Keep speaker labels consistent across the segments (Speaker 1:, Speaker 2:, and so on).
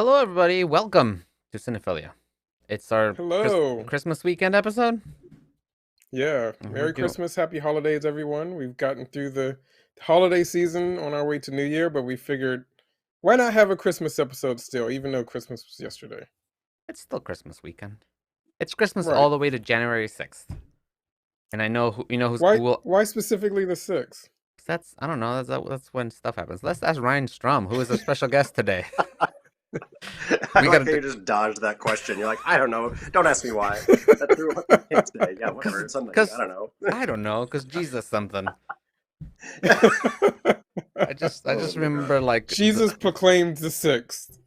Speaker 1: Hello, everybody. Welcome to Cinephilia. It's our
Speaker 2: Hello.
Speaker 1: Christmas weekend episode.
Speaker 2: Yeah.
Speaker 1: And we're
Speaker 2: Merry
Speaker 1: doing
Speaker 2: Christmas. Happy holidays, everyone. We've gotten through the holiday season on our way to New Year, but we figured why not have a Christmas episode still, even though Christmas was yesterday?
Speaker 1: it's still Christmas weekend. It's Christmas
Speaker 2: Right.
Speaker 1: all the way to January 6th. And I know who
Speaker 2: Why
Speaker 1: will.
Speaker 2: why specifically the 6th?
Speaker 1: That's I don't know. That's when stuff happens. Let's ask Ryne Strom, who is our special guest today.
Speaker 3: I
Speaker 1: We
Speaker 3: like
Speaker 1: gotta
Speaker 3: how
Speaker 1: do
Speaker 3: you just dodged that question. You're like, I don't know. Don't ask me why. That's through today. Yeah, whatever. Something. I
Speaker 1: because
Speaker 3: don't know.
Speaker 1: I don't know because Jesus something. I
Speaker 3: Oh
Speaker 1: just
Speaker 3: my god.
Speaker 1: remember like
Speaker 2: Jesus proclaimed the 6th.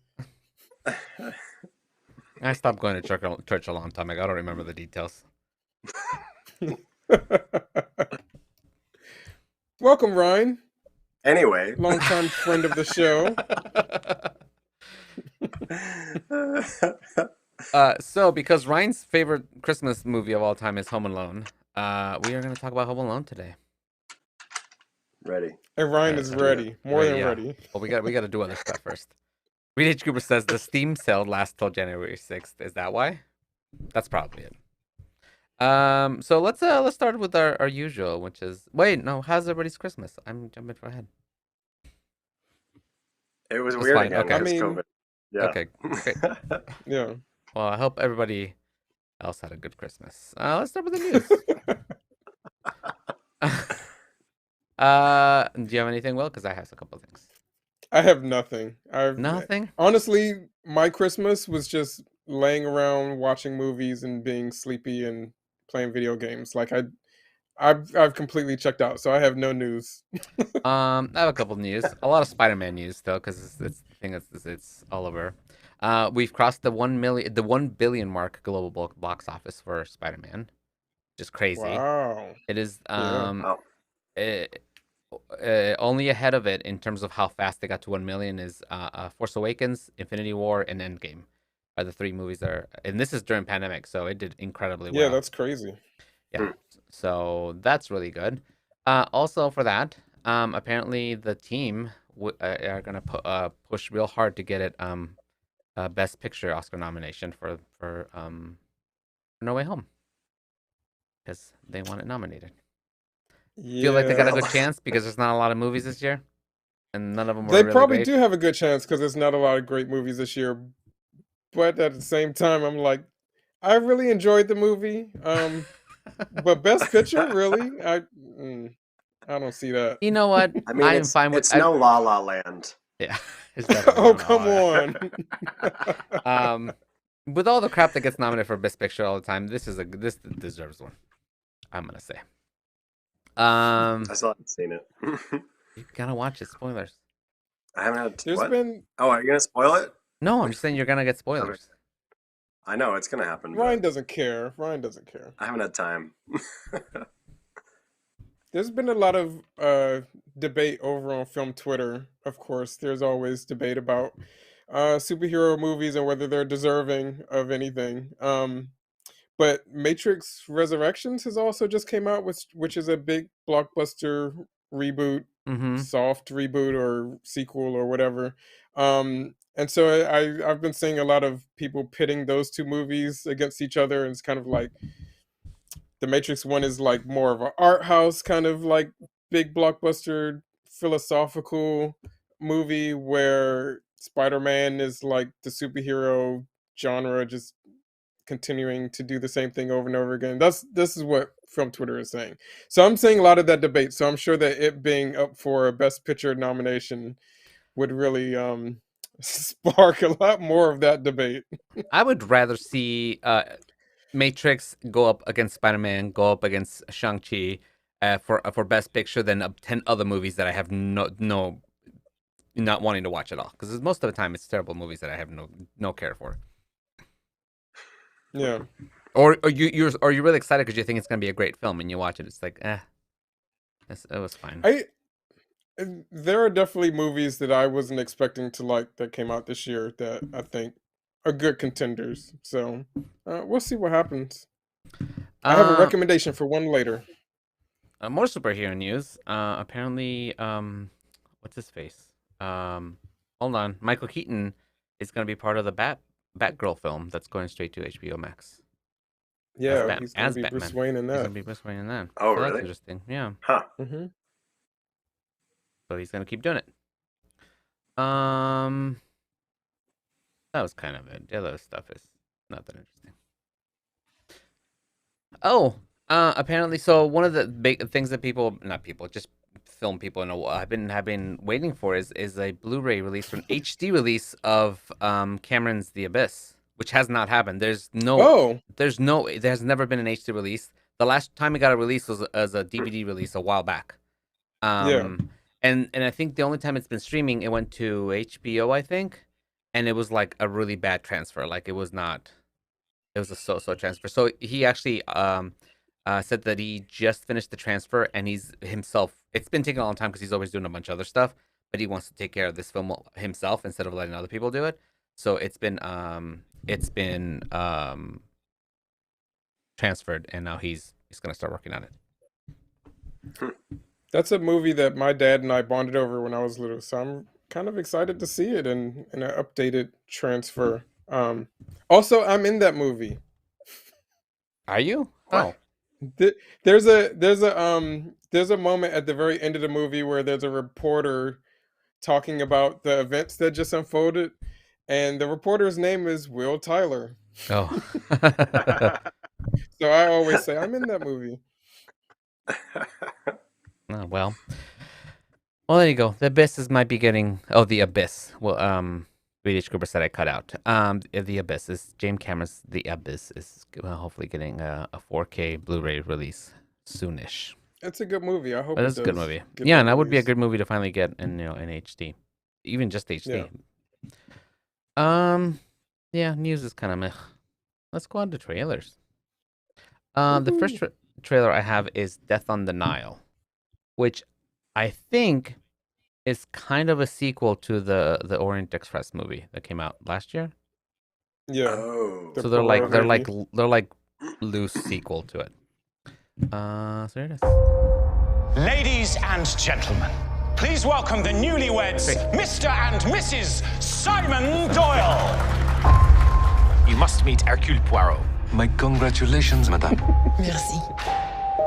Speaker 1: I stopped going to church a long time ago. I don't remember the details.
Speaker 2: Welcome, Ryan.
Speaker 3: Anyway.
Speaker 2: Longtime friend of the show.
Speaker 1: So because Ryan's favorite Christmas movie of all time is Home Alone, we are going to talk about Home Alone today.
Speaker 3: Ready.
Speaker 2: And Ryan is ready. More than
Speaker 1: Yeah.
Speaker 2: ready.
Speaker 1: Well, we got to do other stuff first. Reed H. Cooper says the Steam sale lasts till January 6th. Is that why? That's probably it. So let's start with our usual, which is how's everybody's Christmas? I'm jumping ahead.
Speaker 3: It was
Speaker 1: It's
Speaker 3: weird
Speaker 1: fine.
Speaker 3: again
Speaker 1: Okay.
Speaker 2: I
Speaker 3: because
Speaker 2: mean,
Speaker 3: COVID. Yeah.
Speaker 1: Okay, great.
Speaker 2: yeah.
Speaker 1: Well, I hope everybody else had a good Christmas. Let's start with the news. Do you have anything, Will? Because I have a couple of things.
Speaker 2: I have nothing.
Speaker 1: Nothing?
Speaker 2: Honestly, my Christmas was just laying around watching movies and being sleepy and playing video games. Like I've completely checked out, so I have no news.
Speaker 1: I have a couple of news. A lot of Spider-Man news though, because it's the thing it's all over. We've crossed the 1 billion mark global box office for Spider-Man, which is crazy.
Speaker 2: Wow.
Speaker 1: It is
Speaker 2: Yeah.
Speaker 3: Oh,
Speaker 1: only ahead of it in terms of how fast they got to 1 million is Force Awakens, Infinity War, and Endgame are the three movies that are, and this is during pandemic, so it did incredibly
Speaker 2: Yeah,
Speaker 1: well.
Speaker 2: that's crazy.
Speaker 1: Yeah, so that's really good. Also for that, apparently the team are gonna push real hard to get it Best Picture Oscar nomination for No Way Home because they want it nominated. Feel like they got a
Speaker 2: Yeah.
Speaker 1: good
Speaker 3: well,
Speaker 1: chance because there's not a lot of movies this year, and none of them were
Speaker 2: They
Speaker 1: really
Speaker 2: probably
Speaker 1: great.
Speaker 2: do have a good chance because there's not a lot of great movies this year. But at the same time, I'm like, I really enjoyed the movie. But Best Picture, really? I don't see that.
Speaker 1: You know what?
Speaker 3: I mean,
Speaker 1: I am fine with.
Speaker 3: it's no La La Land.
Speaker 1: Yeah, it's definitely
Speaker 2: Oh,
Speaker 1: not
Speaker 2: come
Speaker 1: all
Speaker 2: on.
Speaker 1: that. With all the crap that gets nominated for Best Picture all the time, this deserves one. I'm gonna say.
Speaker 3: I still haven't seen it.
Speaker 1: You gotta watch it. Spoilers.
Speaker 3: I haven't had
Speaker 2: There's
Speaker 3: what?
Speaker 2: been
Speaker 3: Oh, are you gonna spoil it?
Speaker 1: No, I'm just saying you're gonna get
Speaker 3: Okay.
Speaker 1: spoilers.
Speaker 3: I know it's gonna happen,
Speaker 2: Ryan
Speaker 3: but
Speaker 2: doesn't care. Ryan doesn't care.
Speaker 3: I haven't had time.
Speaker 2: There's been a lot of debate over on film Twitter. Of course, there's always debate about superhero movies and whether they're deserving of anything. But Matrix Resurrections has also just came out, which is a big blockbuster reboot,
Speaker 1: Mm-hmm.
Speaker 2: soft reboot or sequel or whatever. And so I've been seeing a lot of people pitting those two movies against each other, and it's kind of like the Matrix one is like more of an art house kind of like big blockbuster philosophical movie where Spider-Man is like the superhero genre just continuing to do the same thing over and over again. This is what film Twitter is saying. So I'm seeing a lot of that debate. So I'm sure that it being up for a Best Picture nomination would really spark a lot more of that debate.
Speaker 1: I would rather see Matrix go up against Spider-Man, go up against Shang-Chi for Best Picture than 10 other movies that I have no not wanting to watch at all. Because most of the time it's terrible movies that I have no care for.
Speaker 2: Yeah.
Speaker 1: Or are you really excited because you think it's gonna be a great film and you watch it? It's like it was fine.
Speaker 2: There are definitely movies that I wasn't expecting to like that came out this year that I think are good contenders. So we'll see what happens. I have a recommendation for one later.
Speaker 1: More superhero news. Apparently, what's his face? Hold on, Michael Keaton is going to be part of the Batgirl film that's going straight to HBO Max.
Speaker 2: Yeah, he's gonna
Speaker 1: As
Speaker 2: be
Speaker 1: Batman.
Speaker 2: Bruce Wayne in
Speaker 1: He's
Speaker 2: that.
Speaker 1: gonna be Bruce Wayne in that.
Speaker 3: Oh,
Speaker 1: so
Speaker 3: really?
Speaker 1: That's interesting. Yeah.
Speaker 3: Huh.
Speaker 2: Mm-hmm.
Speaker 1: So he's gonna keep doing it. That was kind of it. The other stuff is not that interesting. Oh, apparently, so one of the big things that just film people have been waiting for is a Blu-ray release, or an HD release of Cameron's The Abyss, which has not happened. There has never been an HD release. The last time it got a release was as a DVD release a while back.
Speaker 2: Yeah.
Speaker 1: And I think the only time it's been streaming, it went to HBO, I think, and it was like a really bad transfer. Like it was not. It was a so-so transfer. So he actually said that he just finished the transfer, and he's himself. It's been taking a long time because he's always doing a bunch of other stuff, but he wants to take care of this film himself instead of letting other people do it. So it's been transferred, and now he's gonna start working on it.
Speaker 2: That's a movie that my dad and I bonded over when I was little, so I'm kind of excited to see it in an updated transfer. Also, I'm in that movie.
Speaker 1: Are you?
Speaker 3: What?
Speaker 1: Oh,
Speaker 2: There's a moment at the very end of the movie where there's a reporter talking about the events that just unfolded, and the reporter's name is Will Tyler.
Speaker 1: oh.
Speaker 2: So I always say I'm in that movie.
Speaker 1: Oh, well, there you go. The Abyss might be getting. Oh, The Abyss. Well, H. Cooper said I cut out. The Abyss is James Cameron's The Abyss is hopefully getting a 4K Blu-ray release soonish.
Speaker 2: It's a good movie. I hope
Speaker 1: But
Speaker 2: it
Speaker 1: it's a good
Speaker 2: does
Speaker 1: movie.
Speaker 2: get
Speaker 1: Yeah,
Speaker 2: that
Speaker 1: and that would be a
Speaker 2: release.
Speaker 1: good movie to finally get in in HD, even just HD.
Speaker 2: Yeah.
Speaker 1: Yeah, news is kind of meh. Let's go on to trailers. The first
Speaker 2: Woohoo.
Speaker 1: trailer I have is Death on the Nile, which I think is kind of a sequel to the Orient Express movie that came out last year.
Speaker 2: Yeah.
Speaker 3: Oh.
Speaker 2: The
Speaker 1: So
Speaker 2: Poirot
Speaker 1: they're like loose sequel to it. So here it is.
Speaker 4: Ladies and gentlemen, please welcome the newlyweds, Mr. and Mrs. Simon Doyle.
Speaker 5: You must meet Hercule Poirot.
Speaker 6: My congratulations, madame.
Speaker 7: Merci.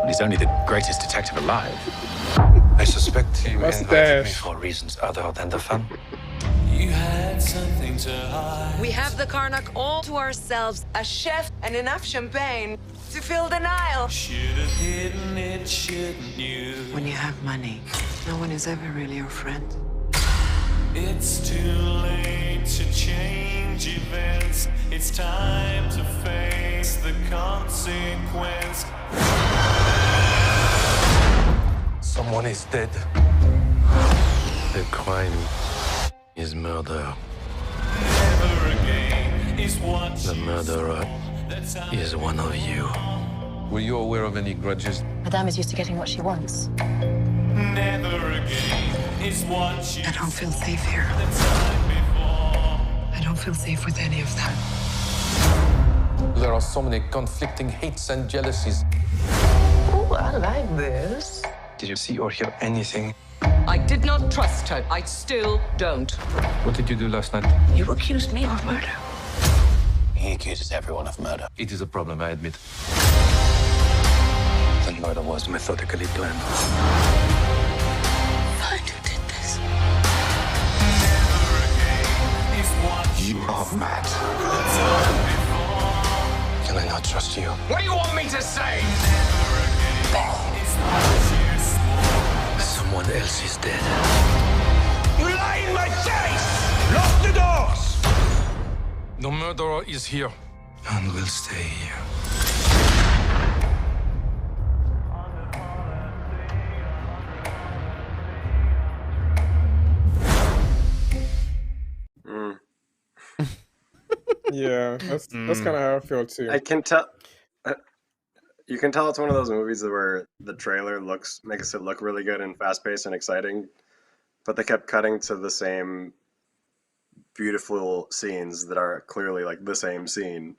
Speaker 5: He's only the greatest detective alive.
Speaker 6: I suspect you invited me
Speaker 2: Mustache.
Speaker 6: for reasons other than the fun.
Speaker 7: We have the Karnak all to ourselves, a chef and enough champagne to fill the Nile. When you have money, no one is ever really your friend.
Speaker 8: It's too late to change events. It's time to face the consequence.
Speaker 6: Someone is dead. The crime is murder.
Speaker 8: Never again is what
Speaker 6: The
Speaker 8: you
Speaker 6: murderer is one of you. Were you aware of any grudges?
Speaker 9: Madame is used to getting what she wants.
Speaker 8: never again is what you
Speaker 7: I don't feel safe here.
Speaker 8: the time before.
Speaker 7: I don't feel safe with any of them.
Speaker 6: There are so many conflicting hates and jealousies.
Speaker 7: Oh, I like this.
Speaker 6: Did you see or hear anything?
Speaker 7: I did not trust her. I still don't.
Speaker 6: What did you do last night?
Speaker 7: You accused me of murder.
Speaker 5: He accuses everyone of murder.
Speaker 6: It is a problem, I admit. The murder was methodically planned.
Speaker 7: Find who did this.
Speaker 8: Is what
Speaker 6: You are mad. Can I not trust you?
Speaker 5: What do you want me to say?
Speaker 6: Someone else is dead.
Speaker 5: You lie in my face! Lock the doors!
Speaker 6: The murderer is here. And will stay here.
Speaker 3: Mm.
Speaker 2: Yeah, that's kind of how I feel too.
Speaker 3: I can tell. You can tell it's one of those movies where the trailer makes it look really good and fast paced and exciting, but they kept cutting to the same beautiful scenes that are clearly like the same scene.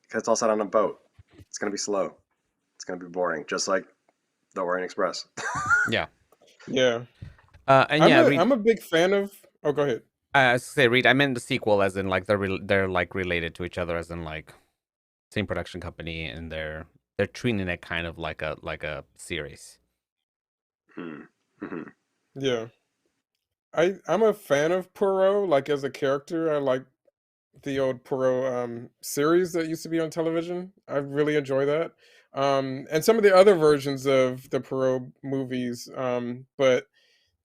Speaker 3: Because it's all set on a boat. It's gonna be slow. It's gonna be boring, just like the Orient Express.
Speaker 1: Yeah.
Speaker 2: Yeah,
Speaker 1: And yeah,
Speaker 2: I'm a big fan of. Oh, go ahead.
Speaker 1: I say Reed. I meant the sequel, as in like they're like related to each other, as in like same production company, and they're treating it kind of like a series.
Speaker 3: Mm-hmm.
Speaker 2: Yeah. I'm a fan of Poirot, like as a character. I like the old Poirot series that used to be on television. I really enjoy that. And some of the other versions of the Poirot movies. But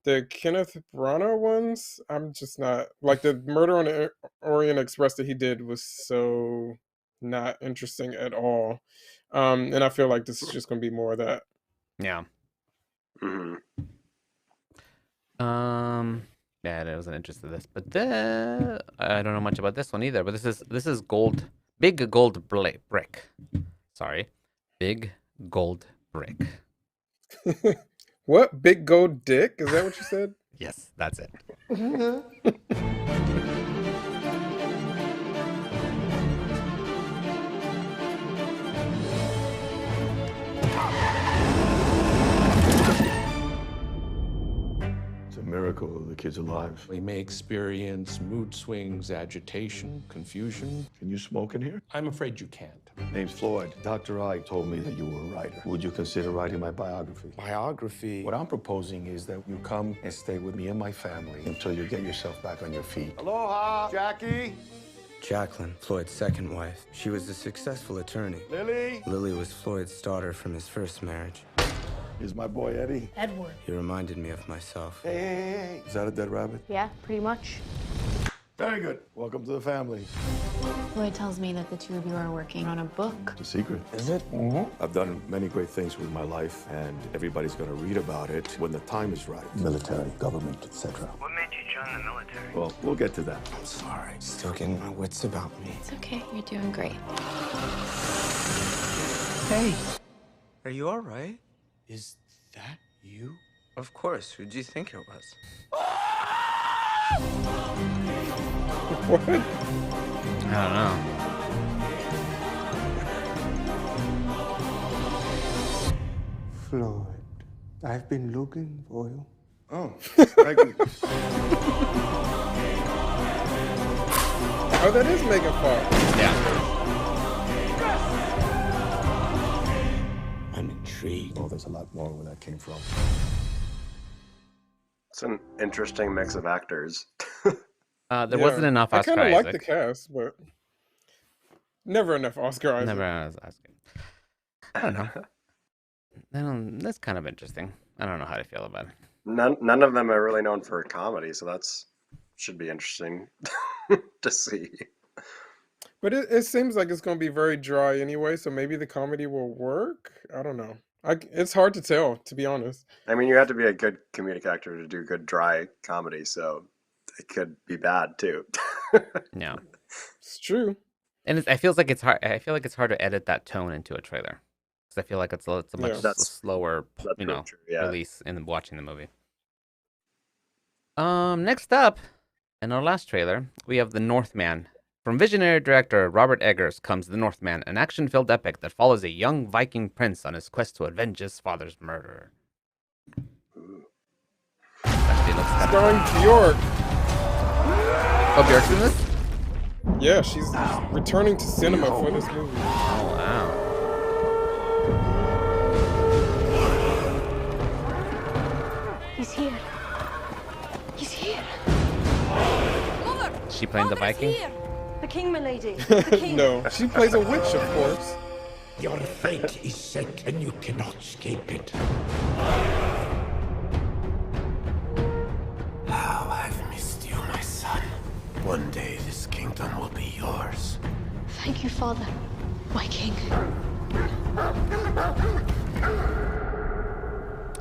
Speaker 2: the Kenneth Branagh ones, I'm just not like the Murder on the Orient Express that he did was so not interesting at all. And I feel like this is just going to be more of that.
Speaker 1: Yeah.
Speaker 3: Mm-hmm.
Speaker 1: Yeah, I wasn't interested in this, but I don't know much about this one either. But this is big gold brick. Sorry, big gold brick.
Speaker 2: What? Big gold dick? Is that what you said?
Speaker 1: Yes, that's it.
Speaker 6: It's a miracle the kid's alive. We may experience mood swings, agitation, confusion. Can you smoke in here? I'm afraid you can't. Name's Floyd. Dr. I told me that you were a writer. Would you consider writing my biography? Biography? What I'm proposing is that you come and stay with me and my family until you get yourself back on your feet. Aloha, Jackie.
Speaker 10: Jacqueline, Floyd's second wife. She was a successful attorney.
Speaker 6: Lily.
Speaker 10: Lily was Floyd's daughter from his first marriage.
Speaker 6: Here's my boy, Eddie.
Speaker 9: Edward.
Speaker 10: He reminded me of myself.
Speaker 6: Hey. Is that a dead rabbit?
Speaker 9: Yeah, pretty much.
Speaker 6: Very good. Welcome to the family.
Speaker 9: Floyd tells me that the two of you are working on a book.
Speaker 6: It's a secret. Is it? Mm-hmm. I've done many great things with my life, and everybody's going to read about it when the time is right. Military, government, etc.
Speaker 11: What made you join the military?
Speaker 6: Well, we'll get to that.
Speaker 10: I'm sorry. Still getting my wits about me.
Speaker 9: It's okay. You're doing great.
Speaker 10: Hey. Are you all right? Is that you? Of course. Who do you think it was?
Speaker 2: What?
Speaker 1: I don't know.
Speaker 12: Floyd, I've been looking for you.
Speaker 6: Oh, thank you.
Speaker 2: Oh, that is Megan Fox.
Speaker 1: Yeah.
Speaker 6: I'm intrigued. Oh, there's a lot more where that came from.
Speaker 3: It's an interesting mix of actors.
Speaker 1: There wasn't enough
Speaker 2: I
Speaker 1: Oscar
Speaker 2: kind of like
Speaker 1: Isaac.
Speaker 2: the cast, but never enough Oscar Isaac.
Speaker 1: Never enough Oscar. I don't know. That's kind of interesting. I don't know how to feel about it.
Speaker 3: None of them are really known for comedy, so that's should be interesting to see.
Speaker 2: But it seems like it's going to be very dry anyway, so maybe the comedy will work. I don't know. It's hard to tell, to be honest.
Speaker 3: I mean, you have to be a good comedic actor to do good dry comedy, so it could be bad too.
Speaker 1: Yeah,
Speaker 2: it's true.
Speaker 1: And I feel like it's hard. I feel like it's hard to edit that tone into a trailer because I feel like it's a much slower, release in watching the movie. Next up, in our last trailer, we have The Northman. From visionary director Robert Eggers comes The Northman, an action-filled epic that follows a young Viking prince on his quest to avenge his father's murder.
Speaker 2: Starring Bjork.
Speaker 1: Oh, Bjork's in this?
Speaker 2: Yeah, she's returning to cinema for this movie.
Speaker 1: Oh, wow.
Speaker 9: He's here. He's here.
Speaker 1: Is she playing the Viking?
Speaker 9: Here. The king, milady. The king.
Speaker 2: No, she plays a witch, of course.
Speaker 5: Your fate is set and you cannot escape it.
Speaker 6: How I've missed you, my son. One day this kingdom will be yours.
Speaker 9: Thank you, Father. My king.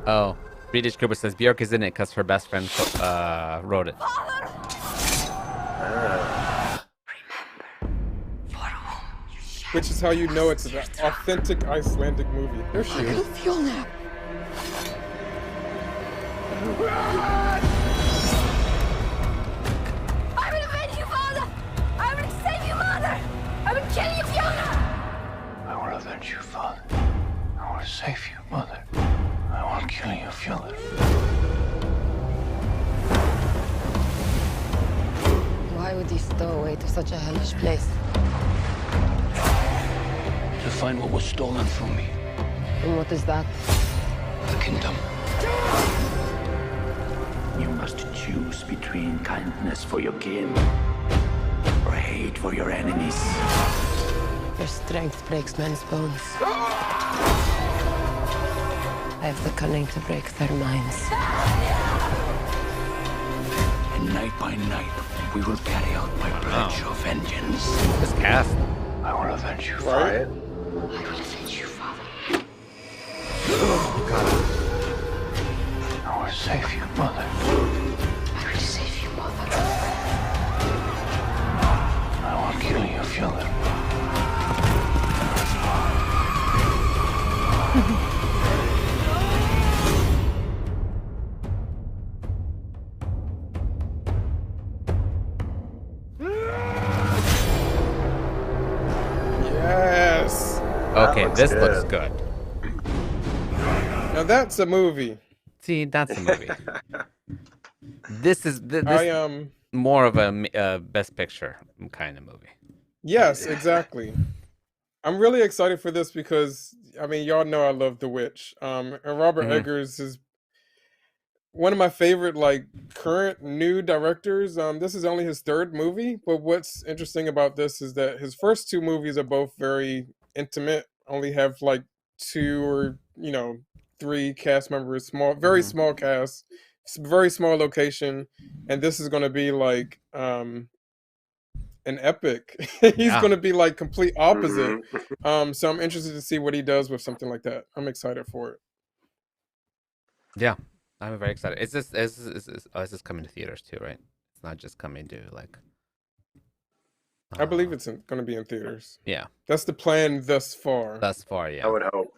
Speaker 1: Oh, British Cooper says Bjork is in it because her best friend wrote it.
Speaker 2: Which is how you know it's an authentic Icelandic movie. There she is.
Speaker 9: Feel now. I will avenge you, Father! I will save you, Mother! I will kill you, Fiona!
Speaker 6: I will avenge you, father. I will save you, mother. I will kill you, Fiona.
Speaker 7: Why would he stow away to such a hellish place?
Speaker 11: To find what was stolen from me.
Speaker 7: And what is that?
Speaker 11: The kingdom.
Speaker 13: You must choose between kindness for your kin or hate for your enemies.
Speaker 7: Your strength breaks men's bones. I have the cunning to break their minds.
Speaker 13: And night by night, we will carry out my pledge of vengeance.
Speaker 1: This cast.
Speaker 13: I will avenge you,
Speaker 2: Right?
Speaker 7: I will avenge you, Father.
Speaker 11: I will save you, Mother.
Speaker 7: I will save you, Mother.
Speaker 11: I will kill you, Father.
Speaker 2: Yes.
Speaker 1: Okay,
Speaker 3: looks
Speaker 1: this
Speaker 3: good.
Speaker 1: looks good.
Speaker 2: Now that's a movie.
Speaker 1: See, that's a movie. This is this
Speaker 2: I
Speaker 1: more of a best picture kind of movie.
Speaker 2: Yes, exactly. I'm really excited for this because I mean, y'all know I love The Witch. And Robert
Speaker 1: Mhm.
Speaker 2: Eggers is one of my favorite like current new directors. This is only his third movie, but what's interesting about this is that his first two movies are both very intimate. Only have like two or three cast members, very
Speaker 1: Mhm.
Speaker 2: small cast, very small location, and this is going to be like an epic. He's
Speaker 1: Yeah.
Speaker 2: going to be like complete opposite.
Speaker 3: Mhm.
Speaker 2: So I'm interested to see what he does with something like that. I'm excited for it.
Speaker 1: Yeah, I'm very excited. Is this coming to theaters too, right? It's not just coming to like.
Speaker 2: I believe it's going to be in theaters.
Speaker 1: Yeah,
Speaker 2: That's the plan thus far.
Speaker 1: thus far,
Speaker 3: I
Speaker 1: yeah.
Speaker 3: would hope.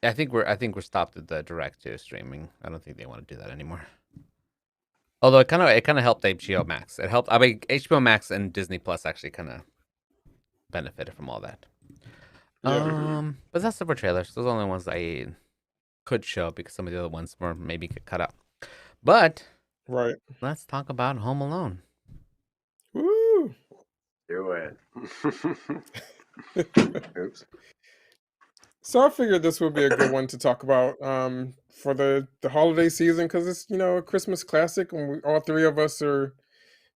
Speaker 1: I think we're stopped at the direct to streaming. I don't think they want to do that anymore. Although it kind of helped HBO Max. It helped. I mean, HBO Max and Disney Plus actually kind of benefited from all that.
Speaker 2: Yeah.
Speaker 1: But that's the for trailers. Those are the only ones I could show because some of the other ones were maybe get cut out. But
Speaker 2: Right.
Speaker 1: let's talk about Home Alone.
Speaker 2: Woo!
Speaker 3: Do it. Oops.
Speaker 2: So I figured this would be a good one to talk about for the holiday season because it's a Christmas classic and all three of us are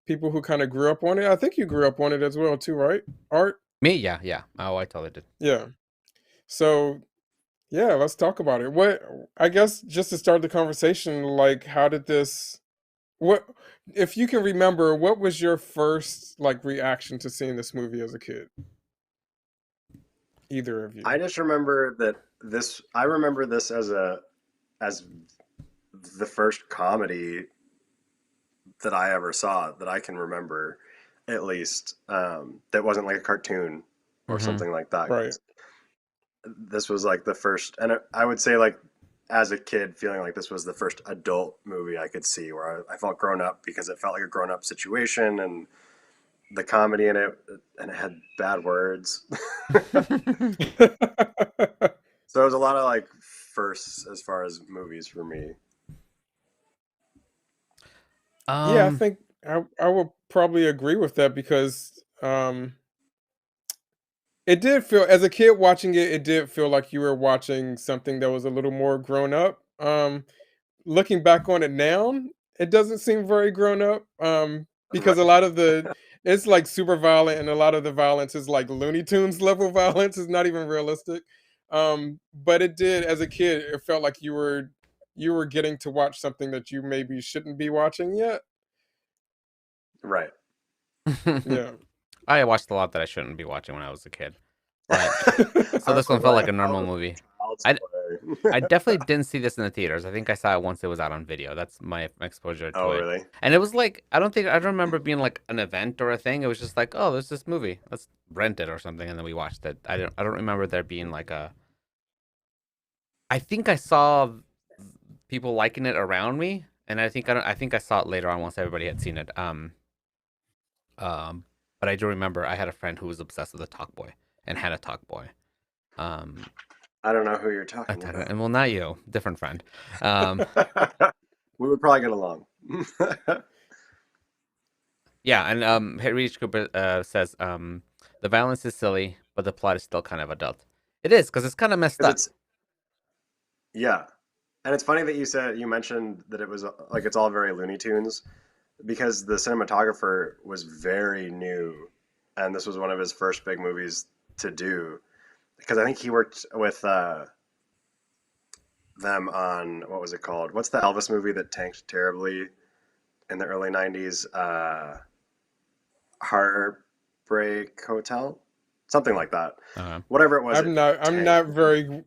Speaker 2: people who kind of grew up on it. I think you grew up on it as well too, right? Art?
Speaker 1: Me, yeah. Oh, I totally did.
Speaker 2: Yeah. So yeah, let's talk about it. What I guess just to start the conversation, like how did this what if you can remember, what was your first like reaction to seeing this movie as a kid? Either of you.
Speaker 3: I just remember that I remember this as the first comedy that I ever saw that I can remember, at least, that wasn't like a cartoon or something like that.
Speaker 2: Right.
Speaker 3: This was like the first, and I would say like as a kid feeling like this was the first adult movie I could see where I felt grown up because it felt like a grown up situation and the comedy in it, and it had bad words. So it was a lot of like firsts as far as movies for me.
Speaker 2: Yeah, I think I would probably agree with that because it did feel, as a kid watching it, it did feel like you were watching something that was a little more grown up. Looking back on it now, it doesn't seem very grown up. Because a lot of it's like super violent and a lot of the violence is like Looney Tunes level violence. It's not even realistic. But it did, as a kid, it felt like you were getting to watch something that you maybe shouldn't be watching yet.
Speaker 3: Right.
Speaker 2: Yeah.
Speaker 1: I watched a lot that I shouldn't be watching when I was a kid. But, so this one felt like a normal movie. I definitely didn't see this in the theaters. I think I saw it once it was out on video. That's my exposure to it.
Speaker 3: Really?
Speaker 1: And it was like, I don't remember it being like an event or a thing. It was just like, oh, there's this movie. Let's rent it or something, and then we watched it. I don't remember there being like a. I think I saw people liking it around me, and I think I saw it later on once everybody had seen it. But I do remember I had a friend who was obsessed with a Talk Boy and had a Talk Boy.
Speaker 3: I don't know who you're talking about.
Speaker 1: And well, not you, different friend.
Speaker 3: We would probably get along.
Speaker 1: Yeah, and Harry H. Cooper says the violence is silly, but the plot is still kind of adult. It is because it's kind of messed
Speaker 3: Because
Speaker 1: up.
Speaker 3: it's yeah, and it's funny that you mentioned that it was like it's all very Looney Tunes because the cinematographer was very new, and this was one of his first big movies to do. Because I think he worked with them on what was it called? What's the Elvis movie that tanked terribly in the early '90s? Heartbreak Hotel, something like that. Whatever it was,
Speaker 2: I'm not very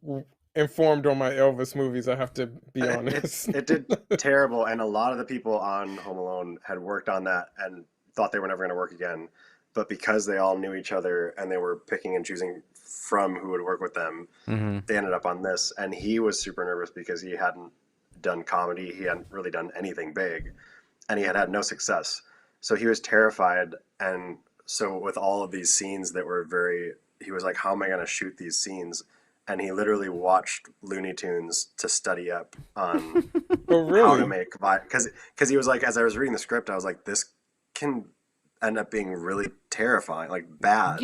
Speaker 2: informed on my Elvis movies. I have to be honest.
Speaker 3: It did terrible, and a lot of the people on Home Alone had worked on that and thought they were never going to work again. But because they all knew each other and they were picking and choosing from who would work with them, they ended up on this. And he was super nervous because he hadn't done comedy, he hadn't really done anything big, and he had had no success. So he was terrified. And so with all of these scenes that were he was like, how am I going to shoot these scenes? And he literally watched Looney Tunes to study up on how to make because he was like, as I was reading the script, I was like, this can end up being really terrifying, like bad,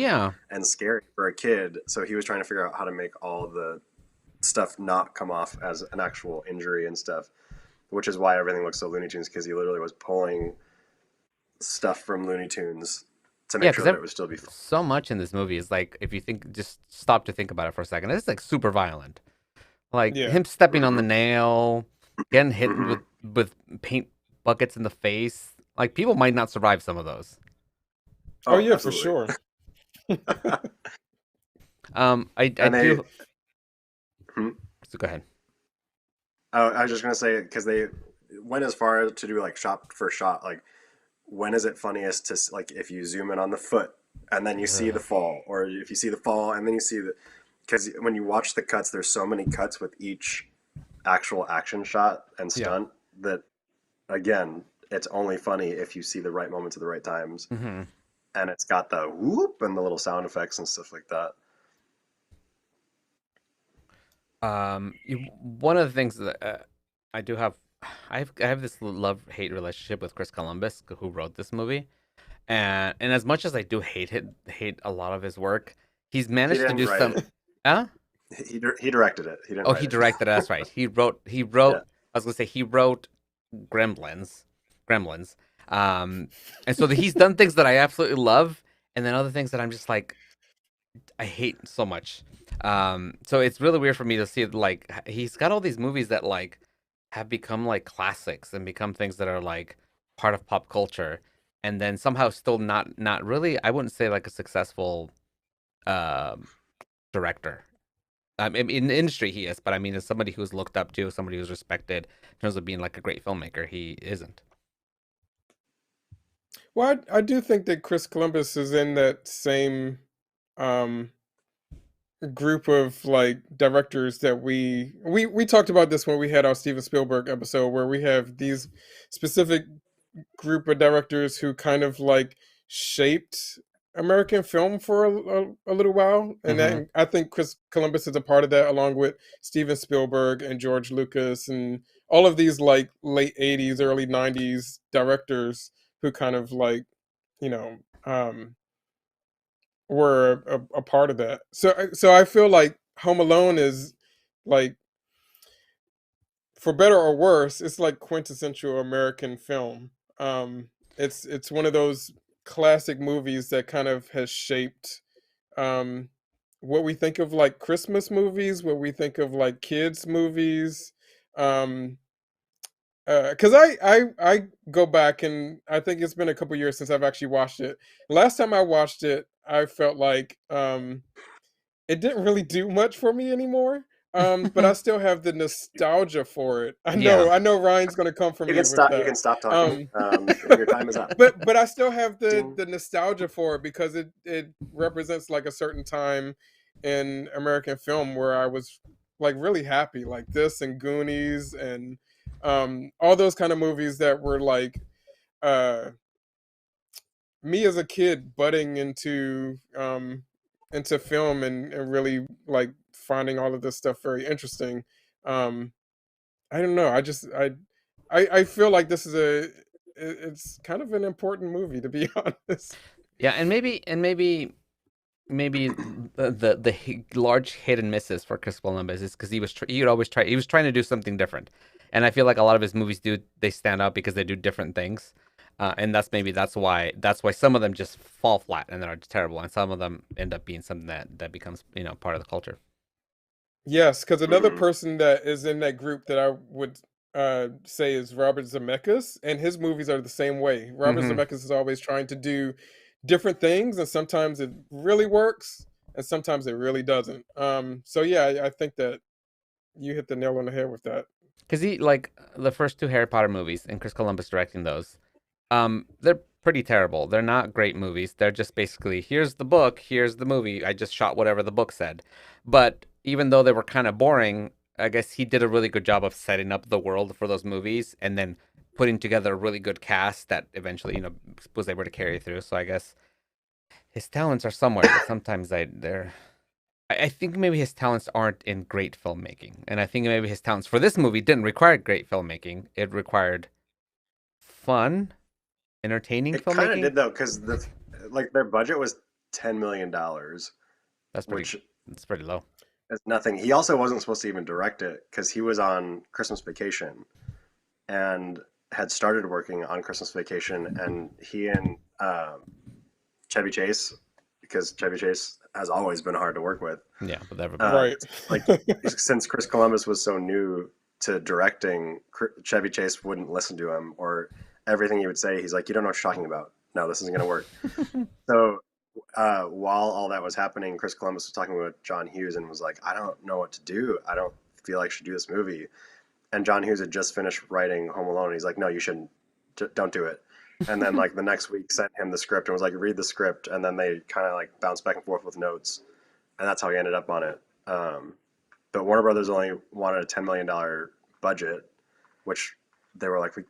Speaker 3: and scary for a kid. So he was trying to figure out how to make all the stuff not come off as an actual injury and stuff, which is why everything looks so Looney Tunes, because he literally was pulling stuff from Looney Tunes to make sure that it would still be fun.
Speaker 1: So much in this movie is like, if you just stop to think about it for a second, it's like super violent. Like him stepping on the nail, getting hit with paint buckets in the face. Like, people might not survive some of those.
Speaker 2: Oh yeah, absolutely. For sure.
Speaker 1: I do. So go ahead.
Speaker 3: I was just gonna say, because they went as far as to do like shot for shot, like when is it funniest to like if you zoom in on the foot and then you see the fall, or if you see the fall and then you see the, because when you watch the cuts, there's so many cuts with each actual action shot and stunt that, again, it's only funny if you see the right moments at the right times. And it's got the whoop and the little sound effects and stuff like that.
Speaker 1: One of the things that I do have, I have this love-hate relationship with Chris Columbus, who wrote this movie, and as much as I do hate a lot of his work, he's managed to do some.
Speaker 3: He directed it. He didn't.
Speaker 1: He directed it. That's right. He wrote. I was gonna say he wrote Gremlins. And so he's done things that I absolutely love, and then other things that I'm just like, I hate so much. So it's really weird for me to see, like, he's got all these movies that like have become like classics and become things that are like part of pop culture, and then somehow still not really, I wouldn't say like a successful director. In the industry he is, but I mean, as somebody who's looked up to, somebody who's respected in terms of being like a great filmmaker, he isn't.
Speaker 2: Well, I do think that Chris Columbus is in that same group of like directors that we talked about this when we had our Steven Spielberg episode, where we have these specific group of directors who kind of like shaped American film for a little while, and then I think Chris Columbus is a part of that, along with Steven Spielberg and George Lucas and all of these like late 80s, early 90s directors who kind of like, were a part of that. So I feel like Home Alone is like, for better or worse, it's like quintessential American film. It's one of those classic movies that kind of has shaped what we think of like Christmas movies, what we think of like kids movies. Because I go back, and I think it's been a couple years since I've actually watched it. Last time I watched it, I felt like it didn't really do much for me anymore. But I still have the nostalgia for it. I know Ryan's gonna come for me with that.
Speaker 3: You can stop talking. Your time is up.
Speaker 2: But I still have the nostalgia for it, because it represents like a certain time in American film where I was like really happy, like this and Goonies and all those kind of movies that were like me as a kid butting into film and really like finding all of this stuff very interesting. I don't know. I feel like this is it's kind of an important movie, to be honest.
Speaker 1: Yeah, and maybe the large hit and misses for Chris Columbus is because he was trying to do something different, and I feel like a lot of his movies they stand out because they do different things, and that's why some of them just fall flat and they're terrible, and some of them end up being something that becomes part of the culture.
Speaker 2: Yes, because another person that is in that group that I would say is Robert Zemeckis, and his movies are the same way. Robert Zemeckis is always trying to do different things, and sometimes it really works, and sometimes it really doesn't. So yeah, I think that you hit the nail on the head with that.
Speaker 1: Because he like the first two Harry Potter movies and Chris Columbus directing those, they're pretty terrible. They're not great movies. They're just basically here's the book, here's the movie. I just shot whatever the book said. But even though they were kind of boring, I guess he did a really good job of setting up the world for those movies and then putting together a really good cast that eventually was able to carry through. So I guess his talents are somewhere, but sometimes I think maybe his talents aren't in great filmmaking. And I think maybe his talents for this movie didn't require great filmmaking. It required fun, entertaining filmmaking.
Speaker 3: It kind of did though, because their budget was $10 million.
Speaker 1: That's pretty low.
Speaker 3: That's nothing. He also wasn't supposed to even direct it because he was on Christmas vacation and had started working on Christmas Vacation, and he and Chevy Chase, because Chevy Chase has always been hard to work with.
Speaker 1: Yeah, with everybody.
Speaker 2: Right.
Speaker 3: Like since Chris Columbus was so new to directing, Chevy Chase wouldn't listen to him, or everything he would say, he's like, "You don't know what you're talking about. No, this isn't going to work." So while all that was happening, Chris Columbus was talking with John Hughes and was like, "I don't know what to do. I don't feel like I should do this movie." And John Hughes had just finished writing Home Alone. And he's like, "No, you shouldn't. Don't do it." And then like the next week sent him the script and was like, "Read the script." And then they kind of like bounced back and forth with notes. And that's how he ended up on it. But Warner Brothers only wanted a $10 million budget, which they were like, we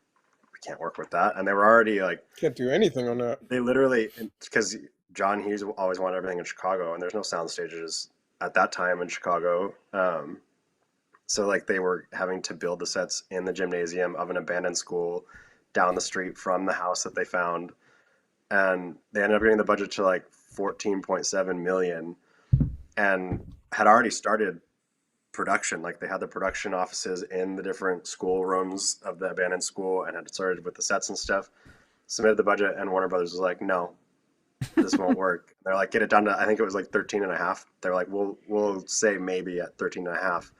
Speaker 3: can't work with that. And they were already like...
Speaker 2: Can't do anything on that.
Speaker 3: They literally... Because John Hughes always wanted everything in Chicago, and there's no sound stages at that time in Chicago. So like they were having to build the sets in the gymnasium of an abandoned school down the street from the house that they found. And they ended up getting the budget to like $14.7 million and had already started production. Like they had the production offices in the different school rooms of the abandoned school and had started with the sets and stuff, submitted the budget, and Warner Brothers was like, "No, this won't work." They're like, "Get it down to," I think it was like 13.5. They're like, we'll say maybe at 13.5.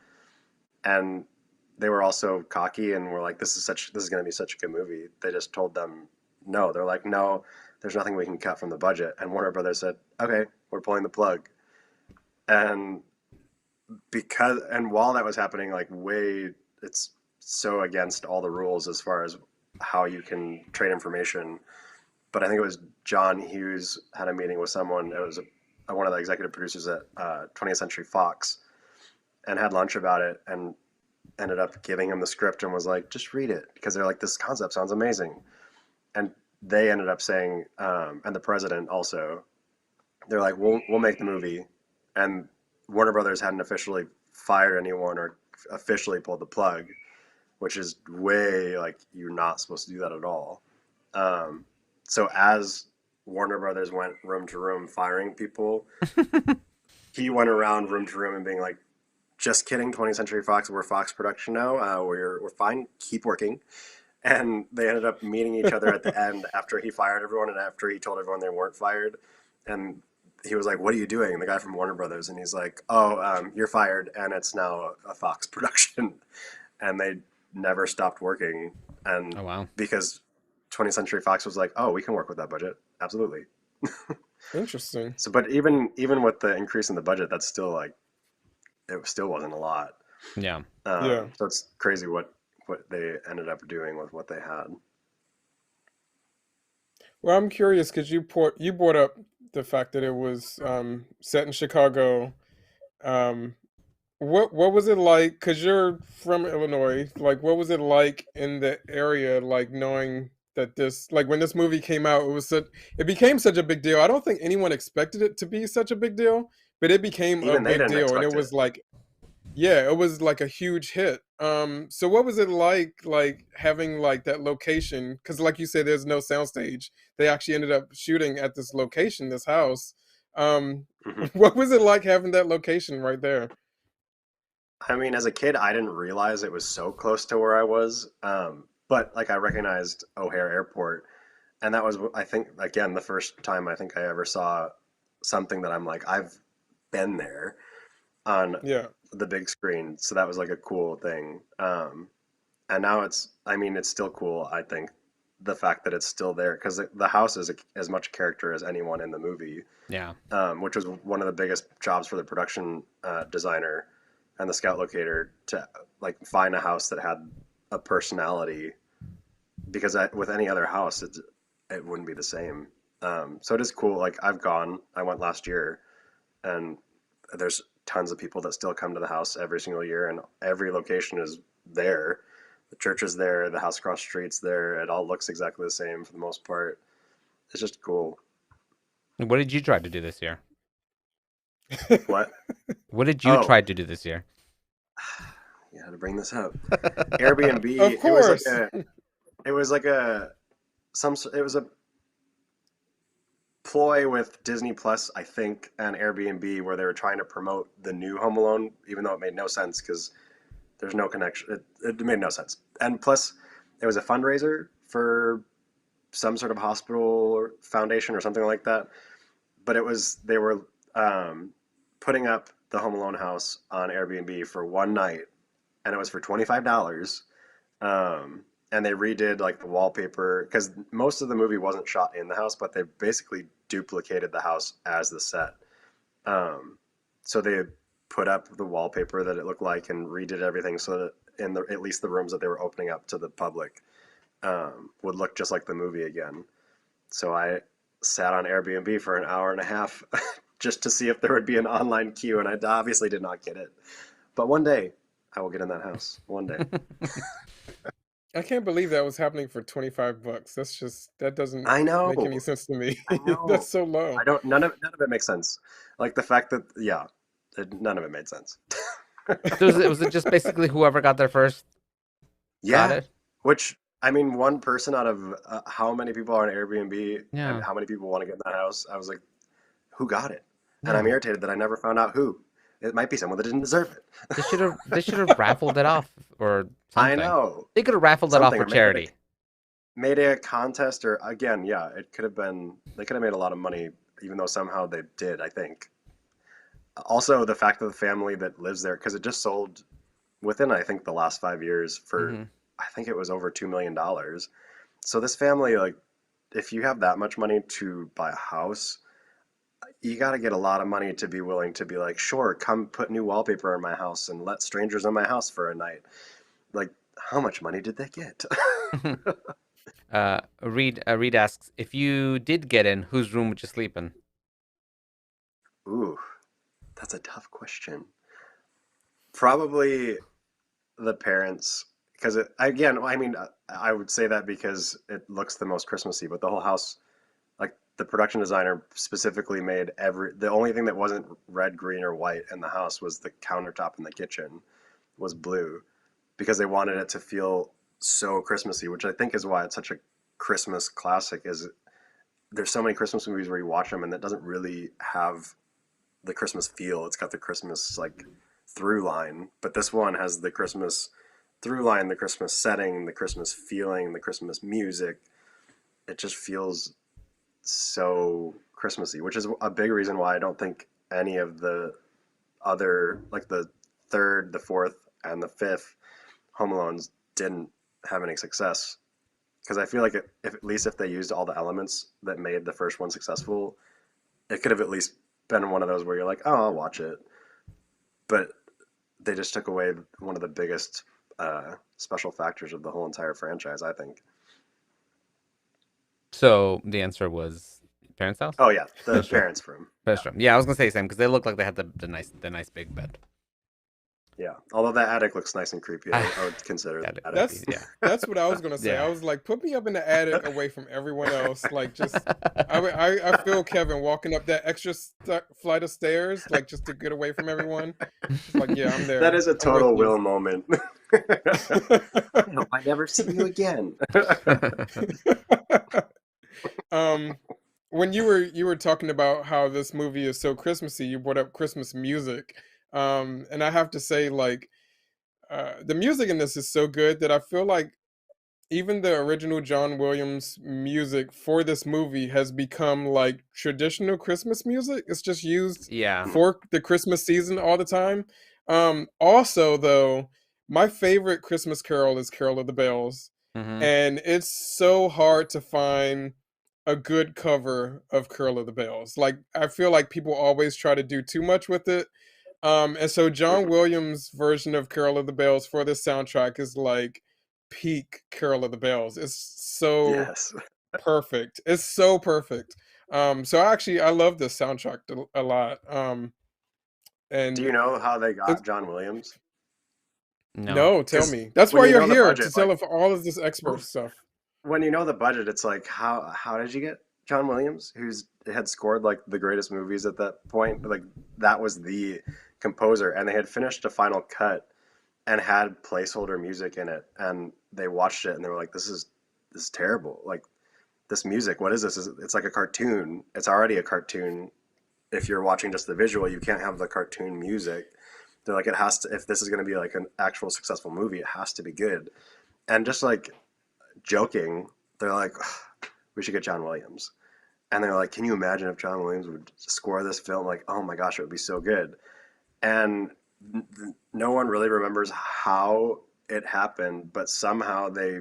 Speaker 3: And they were also cocky and were like, this is going to be such a good movie. They just told them no. They're like, "No, there's nothing we can cut from the budget." And Warner Brothers said, "Okay, we're pulling the plug." And while that was happening, like it's so against all the rules as far as how you can trade information. But I think it was John Hughes had a meeting with someone. It was one of the executive producers at 20th Century Fox, and had lunch about it, and ended up giving him the script and was like, "Just read it," because they're like, "This concept sounds amazing." And they ended up saying, and the president also, they're like, we'll make the movie. And Warner Brothers hadn't officially fired anyone or officially pulled the plug, which is way like, you're not supposed to do that at all. So as Warner Brothers went room to room firing people, he went around room to room and being like, "Just kidding, 20th Century Fox, we're Fox production now. We're fine, keep working." And they ended up meeting each other at the end after he fired everyone and after he told everyone they weren't fired. And he was like, "What are you doing?" The guy from Warner Brothers. And he's like, "Oh, you're fired, and it's now a Fox production." And they never stopped working. And
Speaker 1: oh, wow.
Speaker 3: Because 20th Century Fox was like, "Oh, we can work with that budget. Absolutely."
Speaker 2: Interesting.
Speaker 3: So, but even with the increase in the budget, that's still like, it still wasn't a lot.
Speaker 1: Yeah.
Speaker 2: Yeah.
Speaker 3: So it's crazy what they ended up doing with what they had.
Speaker 2: Well, I'm curious because you brought up the fact that it was set in Chicago. What was it like? Because you're from Illinois. Like, what was it like in the area? Like knowing that when this movie came out, it became such a big deal. I don't think anyone expected it to be such a big deal, but it became
Speaker 3: Even
Speaker 2: a big deal, and it was like, Yeah, it was like a huge hit. So what was it like having like that location? Because like you said, there's no soundstage. They actually ended up shooting at this location, this house. Um,
Speaker 3: Mhm.
Speaker 2: what was it like having that location right there?
Speaker 3: I mean, as a kid, I didn't realize it was so close to where I was. But like I recognized O'Hare Airport, and that was, I think, again, the first time I think I ever saw something that I'm like, I've been there on
Speaker 2: Yeah.
Speaker 3: the big screen. So that was like a cool thing. And now I mean, it's still cool, I think, the fact that it's still there because the house is as much character as anyone in the movie,
Speaker 1: Yeah.
Speaker 3: which was one of the biggest jobs for the production designer and the scout locator to like find a house that had a personality because with any other house, it wouldn't be the same. So it is cool. Like I went last year, and there's tons of people that still come to the house every single year, and every location is there. The church is there, the house across the street's there. It all looks exactly the same for the most part. It's just cool.
Speaker 1: What did you try to do this year?
Speaker 3: What?
Speaker 1: What did you
Speaker 3: Oh,
Speaker 1: try to do this year?
Speaker 3: you had to bring this up. Airbnb.
Speaker 2: Of course.
Speaker 3: It was like a it was a ploy with Disney Plus, I think, and Airbnb where they were trying to promote the new Home Alone, even though it made no sense because there's no connection. It made no sense. And plus, it was a fundraiser for some sort of hospital or foundation or something like that. But they were putting up the Home Alone house on Airbnb for one night, and it was for $25. And they redid like the wallpaper because most of the movie wasn't shot in the house, but they basically duplicated the house as the set. So they put up the wallpaper that it looked like and redid everything so that at least the rooms that they were opening up to the public would look just like the movie again. So I sat on Airbnb for an hour and a half just to see if there would be an online queue, and I obviously did not get it. But one day I will get in that house. One day.
Speaker 2: I can't believe that was happening for $25. That doesn't
Speaker 3: I know.
Speaker 2: make any sense to me.
Speaker 3: I know.
Speaker 2: That's so low.
Speaker 3: None of it makes sense. Like the fact that none of it made sense.
Speaker 1: So was it just basically whoever got there first got
Speaker 3: Yeah.
Speaker 1: it?
Speaker 3: Which I mean, one person out of how many people are on Airbnb
Speaker 1: Yeah.
Speaker 3: and how many people want to get in that house? I was like, who got it? And
Speaker 1: Yeah.
Speaker 3: I'm irritated that I never found out who. It might be someone that didn't deserve it.
Speaker 1: They should have raffled it off or something.
Speaker 3: I know.
Speaker 1: They could have raffled it off
Speaker 3: Something,
Speaker 1: for
Speaker 3: or
Speaker 1: charity.
Speaker 3: Made a contest, or again, yeah, it could have been. They could have made a lot of money, even though somehow they did. I think. Also, the fact that the family that lives there, because it just sold within, I think, the last 5 years for, I think it was over $2 million. So this family, like, if you have that much money to buy a house, you got to get a lot of money to be willing to be like, sure, come put new wallpaper in my house and let strangers in my house for a night. Like, how much money did they get?
Speaker 1: Reed asks, if you did get in, whose room would you sleep in?
Speaker 3: Ooh, that's a tough question. Probably the parents, because again, I mean, I would say that because it looks the most Christmassy, but the whole house, like the production designer specifically made the only thing that wasn't red, green, or white in the house was the countertop in the kitchen was blue because they wanted it to feel so Christmassy, which I think is why it's such a Christmas classic. Is there's so many Christmas movies where you watch them and it doesn't really have the Christmas feel. It's got the Christmas like through line, but this one has the Christmas through line, the Christmas setting, the Christmas feeling, the Christmas music. It just feels so Christmassy, which is a big reason why I don't think any of the other, like the third, the fourth, and the fifth Home Alones didn't have any success. Because I feel like if at least if they used all the elements that made the first one successful, it could have at least been one of those where you're like, oh, I'll watch it. But they just took away one of the biggest special factors of the whole entire franchise, I think.
Speaker 1: So the answer was parents' house?
Speaker 3: Oh yeah, the parents' room.
Speaker 1: Parents' room. Yeah, I was gonna say the same because they look like they had the nice big bed.
Speaker 3: Yeah, although that attic looks nice and creepy, I would consider
Speaker 1: That
Speaker 3: that.
Speaker 2: That's what I was gonna say. I
Speaker 1: Yeah.
Speaker 2: was like, put me up in the attic away from everyone else. Like, just I feel Kevin walking up that extra flight of stairs, like just to get away from everyone. Just like, yeah, I'm
Speaker 3: That
Speaker 2: there.
Speaker 3: is a
Speaker 2: I'm with
Speaker 3: total
Speaker 2: you.
Speaker 3: Will moment. I hope I never see you again.
Speaker 2: um, when you were talking about how this movie is so Christmassy, you brought up Christmas music. And I have to say, like, the music in this is so good that I feel like even the original John Williams music for this movie has become like traditional Christmas music. It's just used
Speaker 1: Yeah.
Speaker 2: for the Christmas season all the time. Also, though, my favorite Christmas carol is Carol of the Bells,
Speaker 1: Mhm.
Speaker 2: and it's so hard to find a good cover of Carol of the Bells. Like, I feel like people always try to do too much with it. And so John Williams' version of Carol of the Bells for this soundtrack is like peak Carol of the Bells. It's so
Speaker 3: Yes.
Speaker 2: perfect. It's so perfect. So actually I love this soundtrack a lot.
Speaker 3: Do
Speaker 2: And
Speaker 3: you know how they
Speaker 2: it's,
Speaker 3: got John Williams?
Speaker 1: No.
Speaker 2: no, tell
Speaker 3: Because
Speaker 2: me. That's
Speaker 3: when
Speaker 2: why
Speaker 3: you
Speaker 2: you're
Speaker 3: know the
Speaker 2: here, to
Speaker 3: budget,
Speaker 2: tell
Speaker 3: like
Speaker 2: us all of this expert stuff.
Speaker 3: when you know the budget, it's like how did you get John Williams, who's had scored like the greatest movies at that point? Like that was the composer, and they had finished a final cut and had placeholder music in it, and they watched it and they were like, this is terrible. Like this music, what is this? It's like a cartoon. It's already a cartoon. If you're watching just the visual, you can't have the cartoon music. They're like, it has to, if this is going to be like an actual successful movie, it has to be good. And just like joking, they're like, we should get John Williams. And they're like, can you imagine if John Williams would score this film? Like, oh my gosh, it would be so good. And no one really remembers how it happened, but somehow they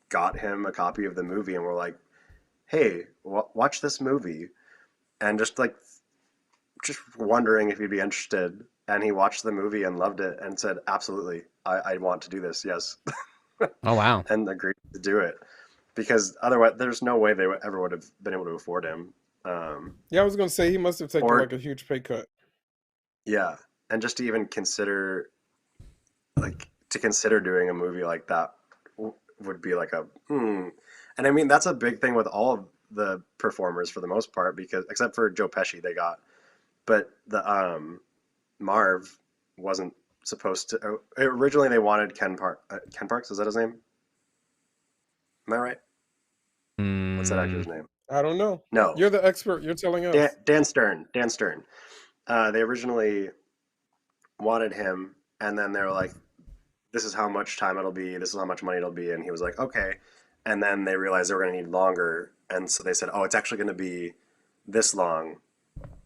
Speaker 3: got him a copy of the movie and were like, hey, watch this movie. And just wondering if he'd be interested. And he watched the movie and loved it and said, absolutely, I want to do this, yes.
Speaker 1: Oh wow.
Speaker 3: And agreed to do it. Because otherwise, there's no way they ever would have been able to afford him.
Speaker 2: Yeah, I was gonna say he must have taken
Speaker 3: Or
Speaker 2: like a huge pay cut.
Speaker 3: yeah, and just to even consider, like, to consider doing a movie like that would be like a hmm. And I mean, that's a big thing with all of the performers for the most part, because except for Joe Pesci, they got, but the Marv wasn't supposed to. Originally, they wanted Ken Parks. Is that his name? Am I right? What's that actor's name?
Speaker 2: I don't know.
Speaker 3: No,
Speaker 2: You're the expert. You're telling us.
Speaker 3: Dan Stern. Dan Stern. They originally wanted him, and then they were like, "This is how much time it'll be. This is how much money it'll be." And he was like, "Okay." And then they realized they were going to need longer, and so they said, "Oh, it's actually going to be this long,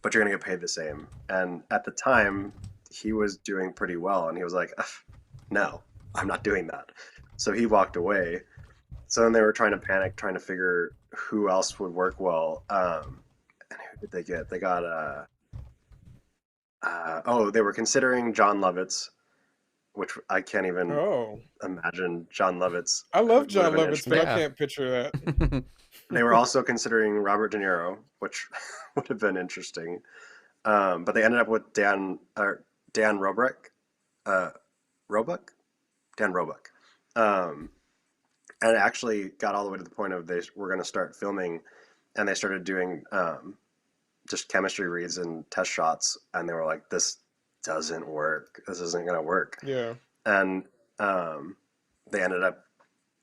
Speaker 3: but you're going to get paid the same." And at the time, he was doing pretty well, and he was like, "No, I'm not doing that." So he walked away. So then they were trying to panic, trying to figure who else would work well. And who did they get? They got they were considering John Lovitz, which I can't even imagine John Lovitz.
Speaker 2: I love
Speaker 3: would
Speaker 2: John
Speaker 3: have been
Speaker 2: Lovitz, but I
Speaker 3: interesting.
Speaker 2: can't picture that.
Speaker 3: They were also considering Robert De Niro, which would have been interesting. But they ended up with Dan Roebuck. Dan Roebuck. And it actually got all the way to the point of they were going to start filming, and they started doing just chemistry reads and test shots, and they were like, this doesn't work. This isn't going to work.
Speaker 2: Yeah.
Speaker 3: And they ended up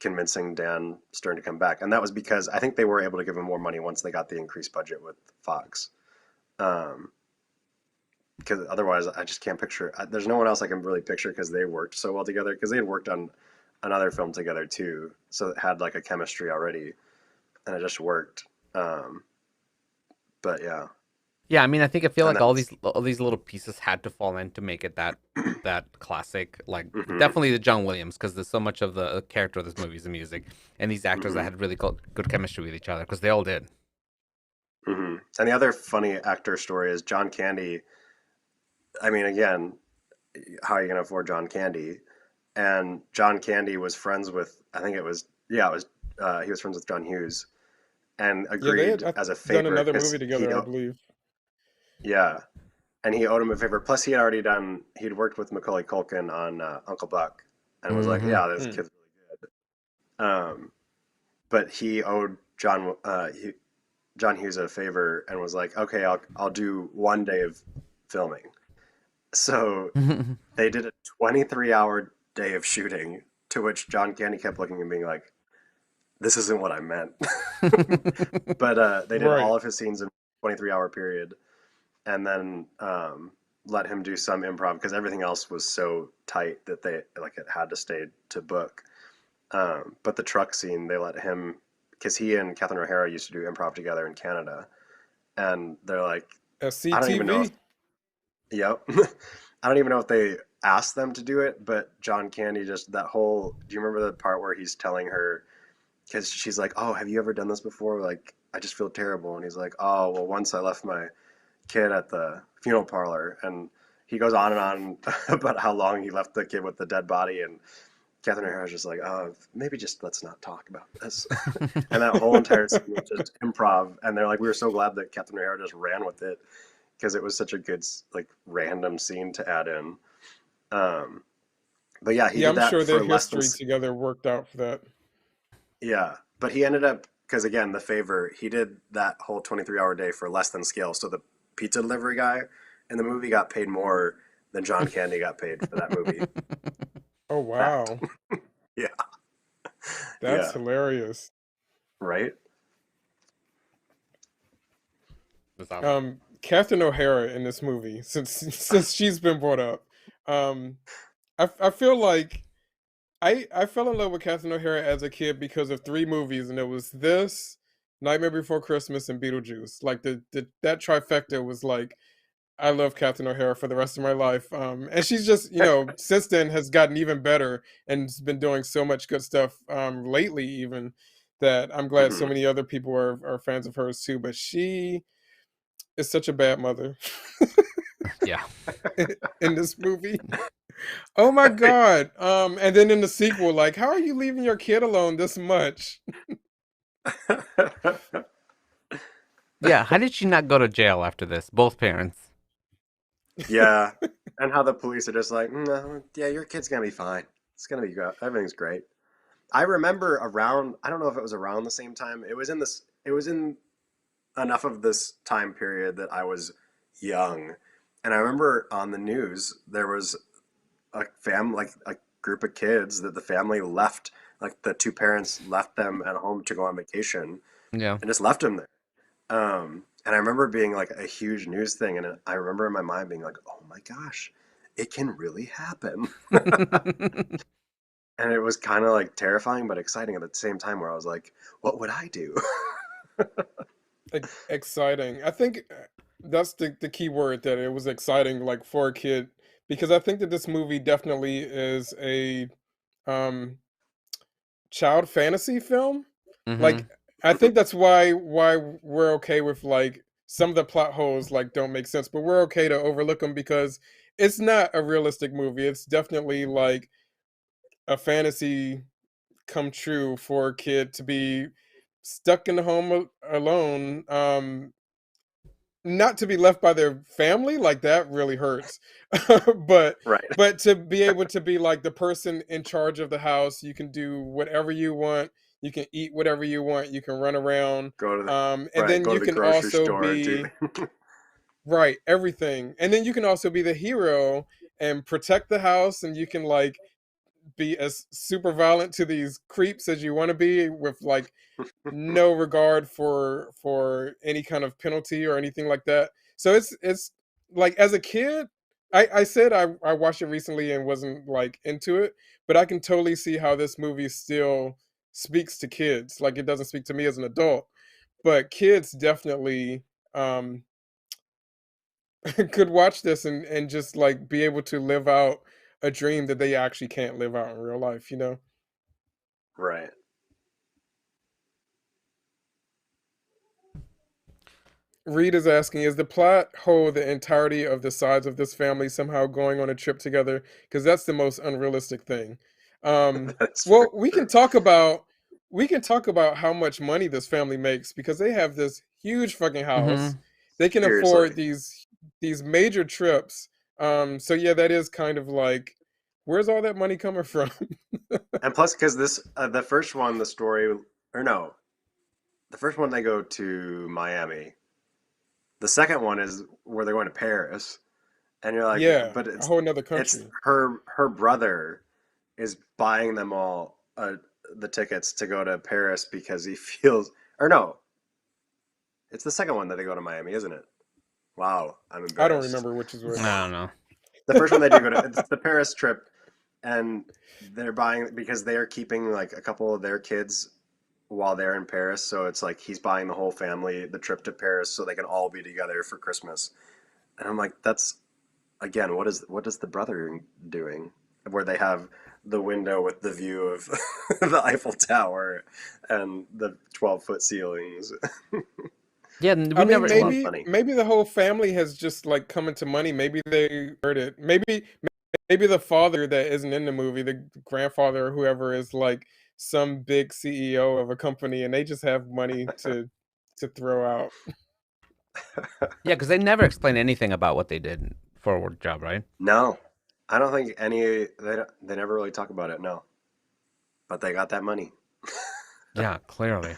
Speaker 3: convincing Dan Stern to come back. And that was because I think they were able to give him more money once they got the increased budget with Fox. Because otherwise, I just can't picture. There's no one else I can really picture because they worked so well together. Because they had worked on another film together too, so it had like a chemistry already, and it just worked. But yeah.
Speaker 1: Yeah, I mean, I feel like all these little pieces had to fall in to make it that classic. Like definitely the John Williams, because there's so much of the character of this movie is the music, and these actors that had really good chemistry with each other, because they all did.
Speaker 3: Mm-hmm. And the other funny actor story is John Candy. I mean, again, how are you going to afford John Candy? And John Candy was friends with, I think it was he was friends with John Hughes, and agreed
Speaker 2: they had
Speaker 3: as a favor.
Speaker 2: done another movie together, I believe.
Speaker 3: Yeah, and he owed him a favor. Plus, he'd worked with Macaulay Culkin on Uncle Buck, and was like, yeah, this kid's really good. But he owed John Hughes a favor and was like, okay, I'll do 1 day of filming. So they did a 23-hour day of shooting, to which John Candy kept looking and being like, this isn't what I meant. But they did all of his scenes in a 23-hour period, and then let him do some improv because everything else was so tight that it had to stay to book. But the truck scene, they let him, because he and Catherine O'Hara used to do improv together in Canada, and they're like,
Speaker 2: CTV.
Speaker 3: I don't even know. Yep. I don't even know if they asked them to do it, but John Candy do you remember the part where he's telling her, because she's like, oh, have you ever done this before? Like, I just feel terrible. And he's like, oh, well, once I left my kid at the funeral parlor. And he goes on and on about how long he left the kid with the dead body. And Catherine O'Hara's just like, maybe just let's not talk about this. And that whole entire scene was just improv. And they're like, we were so glad that Catherine O'Hara just ran with it, because it was such a good, like, random scene to add in. But yeah, he did that.
Speaker 2: I'm sure their
Speaker 3: for
Speaker 2: history together worked out for that.
Speaker 3: Yeah, but he ended up, because again, the favor, he did that whole 23-hour day for less than scale. So the pizza delivery guy in the movie got paid more than John Candy got paid for that movie.
Speaker 2: Oh, wow.
Speaker 3: Yeah.
Speaker 2: That's hilarious.
Speaker 3: Right?
Speaker 2: Catherine O'Hara in this movie, since she's been brought up, I feel like I fell in love with Catherine O'Hara as a kid because of 3 movies, and it was this, Nightmare Before Christmas, and Beetlejuice. Like that trifecta was like, I love Catherine O'Hara for the rest of my life. And she's just, since then has gotten even better and has been doing so much good stuff lately, even, that I'm glad so many other people are fans of hers too. But she is such a bad mother.
Speaker 1: Yeah.
Speaker 2: In this movie. Oh my God. And then in the sequel, like, how are you leaving your kid alone this much?
Speaker 1: Yeah, how did she not go to jail after this? Both parents.
Speaker 3: Yeah. And how the police are just like, no, yeah, your kid's gonna be fine. It's gonna be good. Everything's great. I remember I don't know if it was around the same time. It was in enough of this time period that I was young. And I remember on the news, there was a group of kids that the family left, like the 2 parents left them at home to go on vacation.
Speaker 1: Yeah.
Speaker 3: And just left them there. And I remember being like a huge news thing. And I remember in my mind being like, oh my gosh, it can really happen. And it was kind of like terrifying, but exciting at the same time, where I was like, what would I do?
Speaker 2: Exciting. I think that's the key word, that it was exciting, like, for a kid, because I think that this movie definitely is a child fantasy film. Like, I think that's why we're okay with, like, some of the plot holes, like, don't make sense, but we're okay to overlook them because it's not a realistic movie. It's definitely like a fantasy come true for a kid to be stuck in the home alone, not to be left by their family, like, that really hurts. but
Speaker 3: Right.
Speaker 2: but to be able to be like the person in charge of the house, you can do whatever you want, you can eat whatever you want, you can run around,
Speaker 3: Go to the
Speaker 2: and then
Speaker 3: go
Speaker 2: you
Speaker 3: to the
Speaker 2: can
Speaker 3: grocery
Speaker 2: also
Speaker 3: store,
Speaker 2: be right, everything, and then you can also be the hero and protect the house, and you can, like, be as super violent to these creeps as you want to be, with, like, no regard for any kind of penalty or anything like that. So it's like, as a kid, I said I watched it recently and wasn't, like, into it, but I can totally see how this movie still speaks to kids. Like, it doesn't speak to me as an adult, but kids definitely could watch this and just, like, be able to live out a dream that they actually can't live out in real life,
Speaker 3: Right.
Speaker 2: Reed is asking, is the plot hold the entirety of the sides of this family somehow going on a trip together? Because that's the most unrealistic thing. Well, we can talk about how much money this family makes, because they have this huge fucking house. They can afford these these major trips. So yeah, that is kind of like, where's all that money coming from?
Speaker 3: And plus, because this the first one, the story, or no, the first one they go to Miami. The second one is where they're going to Paris, and you're like,
Speaker 2: Yeah,
Speaker 3: but
Speaker 2: a whole nother
Speaker 3: it's
Speaker 2: country.
Speaker 3: her brother is buying them all the tickets to go to Paris because he feels, or no, it's the second one that they go to Miami, isn't it? Wow, I'm
Speaker 2: I don't
Speaker 3: embarrassed.
Speaker 2: remember which is which.
Speaker 1: I don't know.
Speaker 3: The first one they do go to, it's the Paris trip, and they're buying because they are keeping like a couple of their kids while they're in Paris. So it's like he's buying the whole family the trip to Paris so they can all be together for Christmas. And I'm like, that's again, what is the brother doing? Where they have the window with the view of the Eiffel Tower and the 12-foot ceilings.
Speaker 1: Yeah,
Speaker 2: I
Speaker 1: we
Speaker 2: mean,
Speaker 1: never.
Speaker 3: It's a lot of
Speaker 2: maybe
Speaker 3: money.
Speaker 2: maybe the whole family has just like come into money. Maybe they heard it. Maybe the father that isn't in the movie, the grandfather or whoever, is like some big CEO of a company, and they just have money to throw out.
Speaker 1: Yeah, because they never explain anything about what they did for a work job, right?
Speaker 3: No, I don't think they never really talk about it. No, but they got that money.
Speaker 1: Yeah, clearly.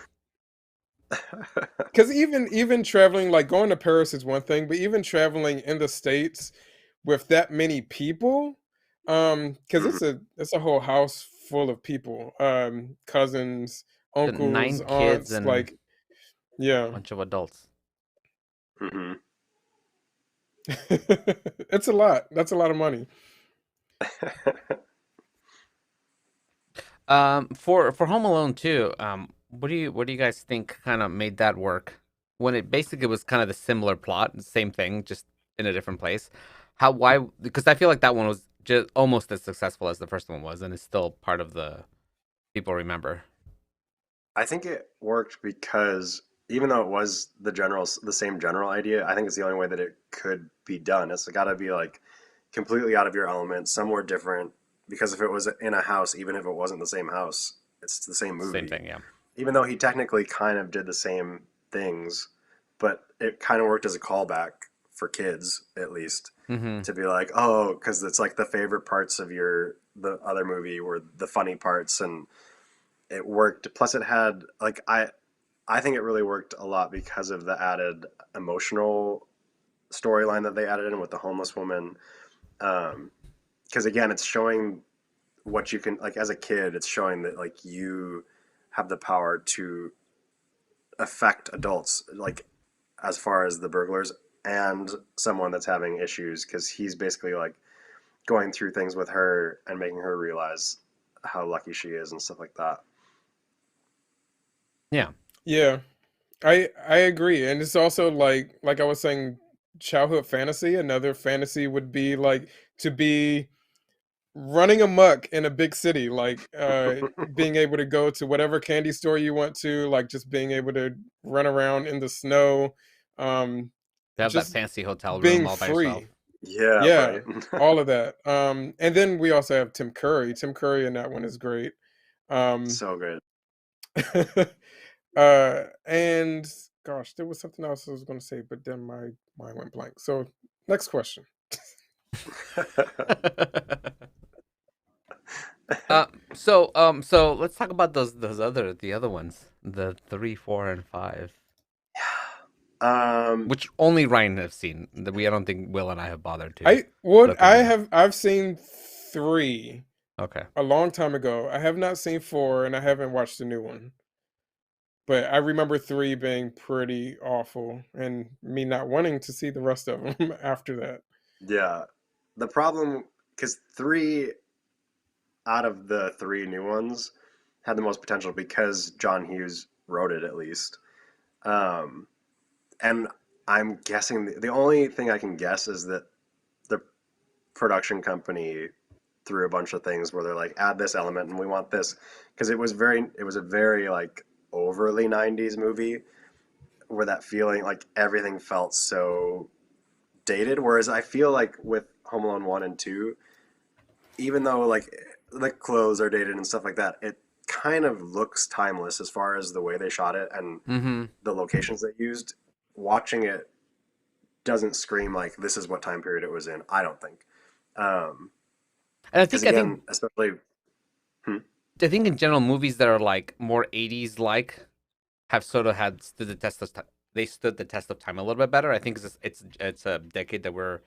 Speaker 2: Because even traveling, like going to Paris is one thing, but even traveling in the States with that many people, because
Speaker 3: Mhm.
Speaker 2: it's a whole house full of people, cousins,
Speaker 1: The
Speaker 2: uncles,
Speaker 1: 9 kids
Speaker 2: aunts,
Speaker 1: and
Speaker 2: like
Speaker 1: a
Speaker 2: yeah,
Speaker 1: bunch of adults.
Speaker 3: Mhm.
Speaker 2: it's a lot. That's a lot of money.
Speaker 1: For Home Alone 2, what do you guys think kind of made that work? When it basically was kind of the similar plot, the same thing, just in a different place. Why? Because I feel like that one was just almost as successful as the first one was, and it's still part of the people remember.
Speaker 3: I think it worked because even though it was the same general idea, I think it's the only way that it could be done. It's got to be like completely out of your element, somewhere different. Because if it was in a house, even if it wasn't the same house, it's the same
Speaker 1: Same
Speaker 3: movie.
Speaker 1: thing, yeah.
Speaker 3: Even though he technically kind of did the same things, but it kind of worked as a callback for kids, at least,
Speaker 1: Mm-hmm.
Speaker 3: to be like, oh, because it's like the favorite parts of the other movie were the funny parts, and it worked. Plus, it had like I think it really worked a lot because of the added emotional storyline that they added in with the homeless woman. Because again, it's showing what you can like as a kid. It's showing that like you have the power to affect adults, like as far as the burglars and someone that's having issues. Because he's basically like going through things with her and making her realize how lucky she is and stuff like that.
Speaker 1: Yeah.
Speaker 2: Yeah, I agree, and it's also like I was saying, childhood fantasy. Another fantasy would be like to be running amok in a big city, like being able to go to whatever candy store you want to, like just being able to run around in the snow, um,
Speaker 1: To have that
Speaker 2: just
Speaker 1: fancy hotel room
Speaker 2: being
Speaker 1: all by yourself.
Speaker 2: free.
Speaker 3: Yeah,
Speaker 2: Yeah,
Speaker 3: right.
Speaker 2: all of that. And then we also have Tim Curry. Tim Curry in that one is great. Um,
Speaker 3: So good.
Speaker 2: and gosh, there was something else I was going to say, but then my mind went blank. So next question.
Speaker 1: So let's talk about the other ones, the 3, 4, and 5,
Speaker 3: Um,
Speaker 1: which only Ryan have seen. That I don't think Will and I have bothered to look
Speaker 2: I
Speaker 1: into them.
Speaker 2: have I've seen 3
Speaker 1: Okay.
Speaker 2: a long time ago. I have not seen 4, and I haven't watched the new one. But I remember 3 being pretty awful, and me not wanting to see the rest of them after that.
Speaker 3: yeah. The problem, because 3 out of the 3 new ones had the most potential because John Hughes wrote it at least. Um, and I'm guessing the only thing I can guess is that the production company threw a bunch of things where they're like, add this element and we want this. Because it was a very like overly 90s movie where that feeling, like everything felt so dated. Whereas I feel like with Home Alone 1 and 2, even though like the clothes are dated and stuff like that, it kind of looks timeless as far as the way they shot it and
Speaker 1: Mm-hmm.
Speaker 3: the locations they used. Watching it doesn't scream like this is what time period it was in. I don't think.
Speaker 1: And I
Speaker 3: Because
Speaker 1: think
Speaker 3: again, especially.
Speaker 1: I think in general, movies that are like more 80s like have sort of had stood the test of time. They stood the test of time a little bit better. I think it's a decade that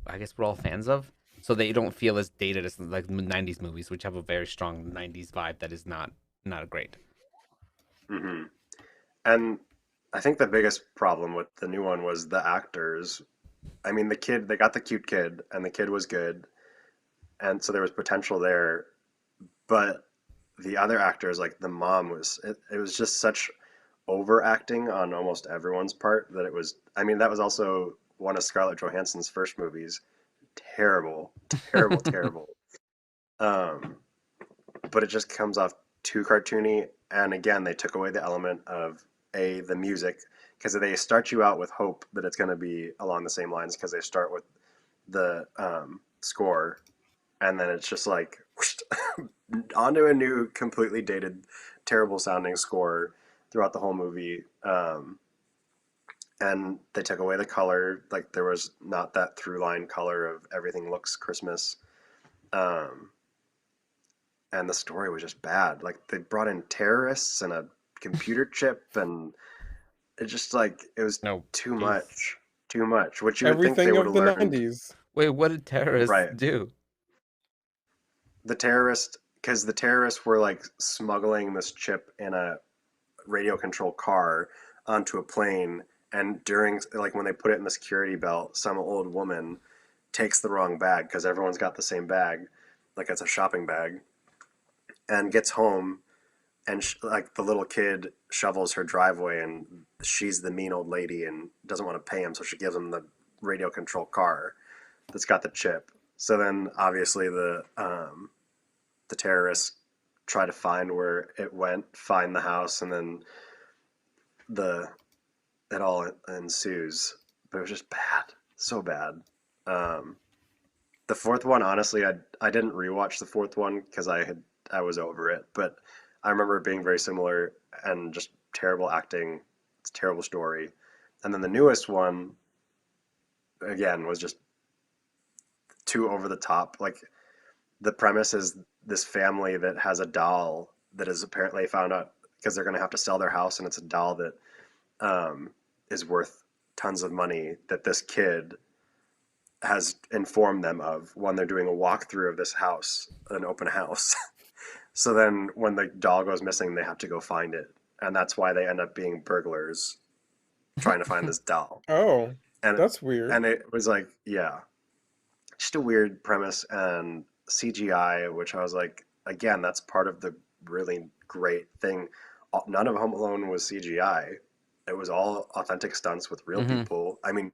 Speaker 1: I guess we're all fans of, so they don't feel as dated as like 90s movies, which have a very strong 90s vibe that is not great.
Speaker 3: Mm-hmm. And I think the biggest problem with the new one was the actors. I mean, they got the cute kid, and the kid was good, and so there was potential there. But the other actors, like the mom, it was just such overacting on almost everyone's part that it was. I mean, that was also one of Scarlett Johansson's first movies. Terrible, terrible, terrible. But it just comes off too cartoony. And again, they took away the element of the music, because they start you out with hope that it's going to be along the same lines, because they start with the score, and then it's just like whoosh, onto a new, completely dated, terrible sounding score throughout the whole movie. And they took away the color, like there was not that through line color of everything looks Christmas. And the story was just bad. Like they brought in terrorists and a computer chip, and it just like it was too much. Which you would think they
Speaker 2: Everything
Speaker 3: would
Speaker 2: of
Speaker 3: have
Speaker 2: the
Speaker 3: learned.
Speaker 2: 90s.
Speaker 1: Wait, what did terrorists
Speaker 3: Right.
Speaker 1: do?
Speaker 3: Because the terrorists were like smuggling this chip in a radio controlled car onto a plane, and during like when they put it in the security belt, some old woman takes the wrong bag, because everyone's got the same bag, like it's a shopping bag, and gets home, and like the little kid shovels her driveway, and she's the mean old lady and doesn't want to pay him, so she gives him the radio control car that's got the chip. So then obviously the terrorists try to find where it went, find the house, and then it all ensues. But it was just bad, so bad. The fourth one, honestly, I didn't rewatch the fourth one because I was over it, but I remember it being very similar and just terrible acting. It's a terrible story. And then the newest one, again, was just too over the top. Like the premise is this family that has a doll that is apparently found out because they're going to have to sell their house, and it's a doll that is worth tons of money that this kid has informed them of when they're doing a walkthrough of this house, an open house. So then when the doll goes missing, they have to go find it. And that's why they end up being burglars trying to find this doll.
Speaker 2: Oh,
Speaker 3: and
Speaker 2: that's weird.
Speaker 3: And it was like, yeah, just a weird premise and CGI, which I was like, again, that's part of the really great thing. None of Home Alone was CGI. It was all authentic stunts with real people. I mean,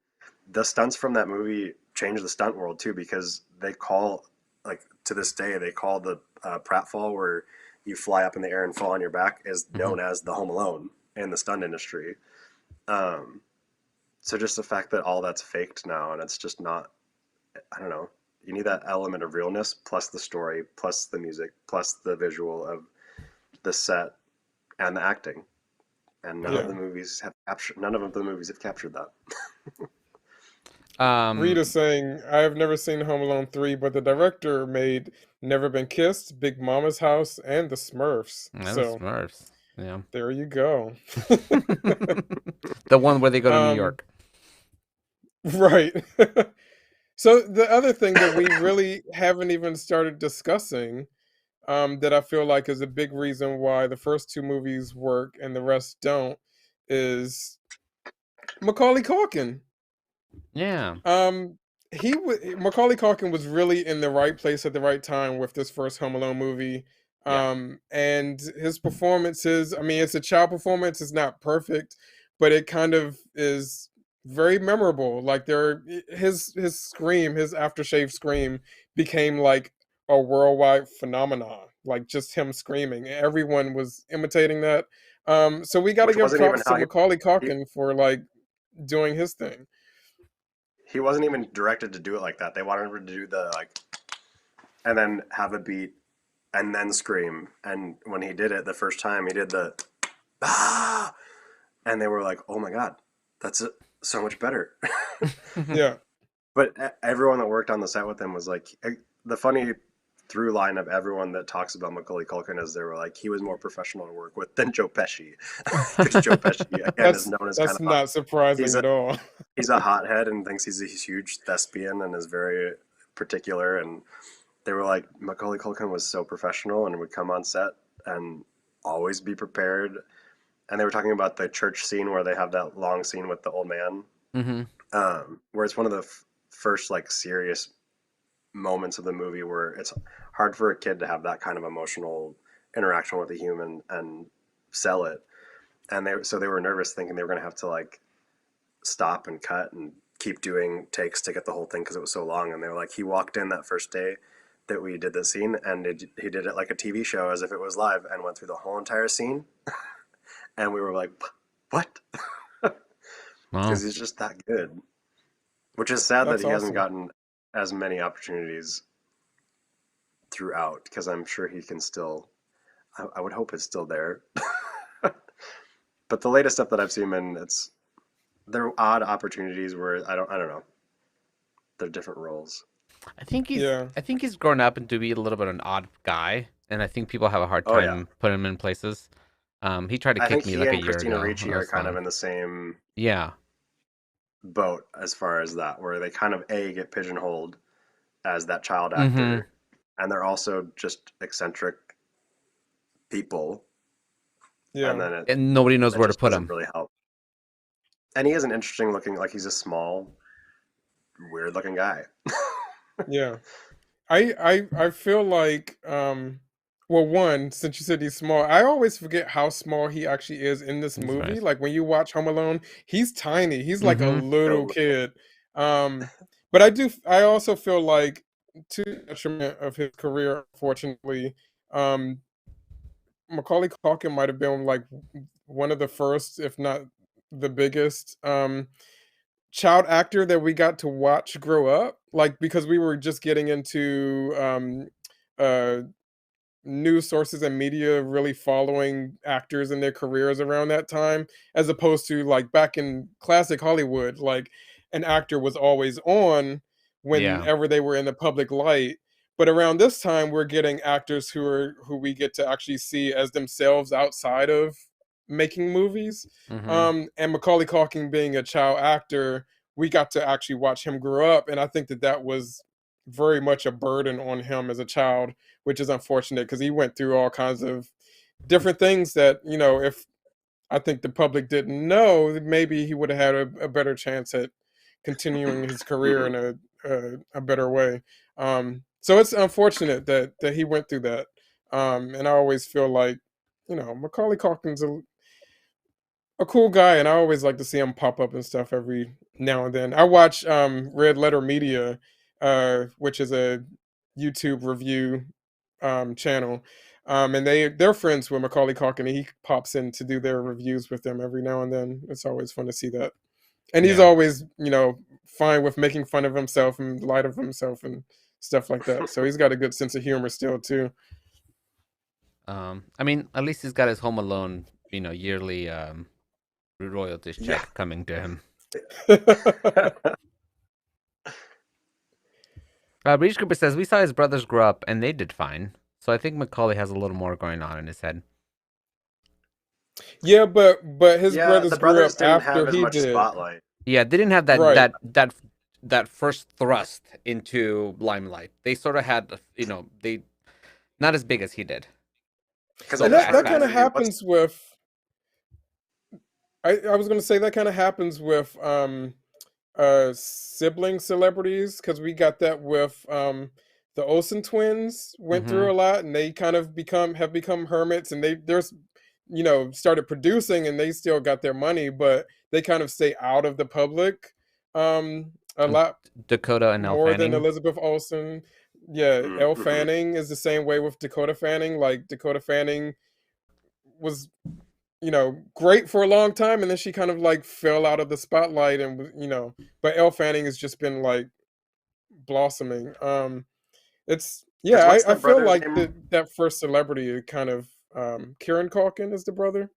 Speaker 3: the stunts from that movie changed the stunt world too, because they call, like to this day, they call the pratfall where you fly up in the air and fall on your back is known as the Home Alone in the stunt industry. So just the fact that all that's faked now, and it's just not, I don't know, you need that element of realness plus the story plus the music plus the visual of the set and the acting, and none of the movies have captured that.
Speaker 2: Rita saying, I have never seen Home Alone 3, but the director made Never Been Kissed, Big Mama's House, and The Smurfs.
Speaker 1: The Smurfs. Yeah.
Speaker 2: There you go.
Speaker 1: The one where they go to New York.
Speaker 2: Right. So the other thing that we really haven't even started discussing, that I feel like is a big reason why the first two movies work and the rest don't, is Macaulay Culkin.
Speaker 1: Yeah.
Speaker 2: Macaulay Culkin was really in the right place at the right time with this first Home Alone movie. And his performances, I mean, it's a child performance, it's not perfect, but it kind of is very memorable. Like his scream, his aftershave scream became like a worldwide phenomenon. Like just him screaming. Everyone was imitating that. So we got to give props to Macaulay Culkin for like doing his thing.
Speaker 3: He wasn't even directed to do it like that. They wanted him to do the like, and then have a beat, and then scream. And when he did it the first time, he did the and they were like, "Oh my god, that's it! so much better.
Speaker 2: Yeah.
Speaker 3: But everyone that worked on the set with him was like, the funny through line of everyone that talks about Macaulay Culkin is they were like, he was more professional to work with than Joe Pesci. Because Joe Pesci, again, is known as kind
Speaker 2: That's
Speaker 3: of
Speaker 2: not surprising at all.
Speaker 3: he's a hothead and thinks he's a huge thespian and is very particular. And they were like, Macaulay Culkin was so professional and would come on set and always be prepared. And they were talking about the church scene where they have that long scene with the old man, where it's one of the first like serious moments of the movie where it's hard for a kid to have that kind of emotional interaction with a human and sell it. And they were nervous, thinking they were going to have to like stop and cut and keep doing takes to get the whole thing because it was so long. And they were like, he walked in that first day that we did the scene and he did it like a TV show as if it was live and went through the whole entire scene. And we were like, what? Because he's just that good. Which is sad that he hasn't gotten as many opportunities throughout, because I'm sure he can still, I would hope it's still there. But the latest stuff that I've seen him in, they're odd opportunities where I don't know. They're different roles.
Speaker 1: I think he's grown up into be a little bit of an odd guy, and I think people have a hard time putting him in places. He tried to kick me like a year ago. I think he and Christina Ricci are kind of in the same boat as far as that, where they kind of get pigeonholed as that child actor, and they're also just eccentric people. Yeah, and nobody knows where to put him.
Speaker 3: Really help. And he is an interesting looking, like he's a small, weird looking guy.
Speaker 2: Yeah, I feel like well, one, since you said he's small, I always forget how small he actually is in this movie. Like when you watch Home Alone, he's tiny. He's like a little kid. But I also feel like, to the detriment of his career, unfortunately, Macaulay Culkin might have been like one of the first, if not the biggest, child actor that we got to watch grow up. Like, because we were just getting into news sources and media really following actors and their careers around that time, as opposed to like back in classic Hollywood, like an actor was always on whenever they were in the public light. But around this time, we're getting actors who we get to actually see as themselves outside of making movies. And Macaulay Culkin being a child actor, we got to actually watch him grow up, and I think that was very much a burden on him as a child, which is unfortunate because he went through all kinds of different things that, if I think the public didn't know, maybe he would have had a better chance at continuing his career in a better way. So it's unfortunate that he went through that. And I always feel like, Macaulay Culkin's a cool guy, and I always like to see him pop up and stuff every now and then. I watch Red Letter Media, which is a YouTube review channel, and they're friends with Macaulay Culkin, and he pops in to do their reviews with them every now and then. It's always fun to see that, and he's always fine with making fun of himself and light of himself and stuff like that. So he's got a good sense of humor still too.
Speaker 1: I mean, at least he's got his Home Alone, yearly royalties check coming to him. Breach Cooper says, we saw his brothers grow up and they did fine. So I think Macaulay has a little more going on in his head.
Speaker 2: Yeah, but his brothers grew up after he did.
Speaker 3: Spotlight.
Speaker 1: Yeah, they didn't have that first thrust into limelight. They sort of had, they not as big as he did.
Speaker 2: And that kind of happens with. I was going to say that kind of happens with sibling celebrities, because we got that with the Olsen twins went through a lot, and they kind of have become hermits, and there's started producing, and they still got their money, but they kind of stay out of the public a lot.
Speaker 1: Dakota and Elle
Speaker 2: more
Speaker 1: Fanning.
Speaker 2: than Elizabeth Olsen. Yeah, Elle Fanning is the same way with Dakota Fanning. Like, Dakota Fanning was great for a long time, and then she kind of like fell out of the spotlight, and but Elle Fanning has just been like blossoming. It's I feel like that first celebrity kind of Kieran Culkin is the brother.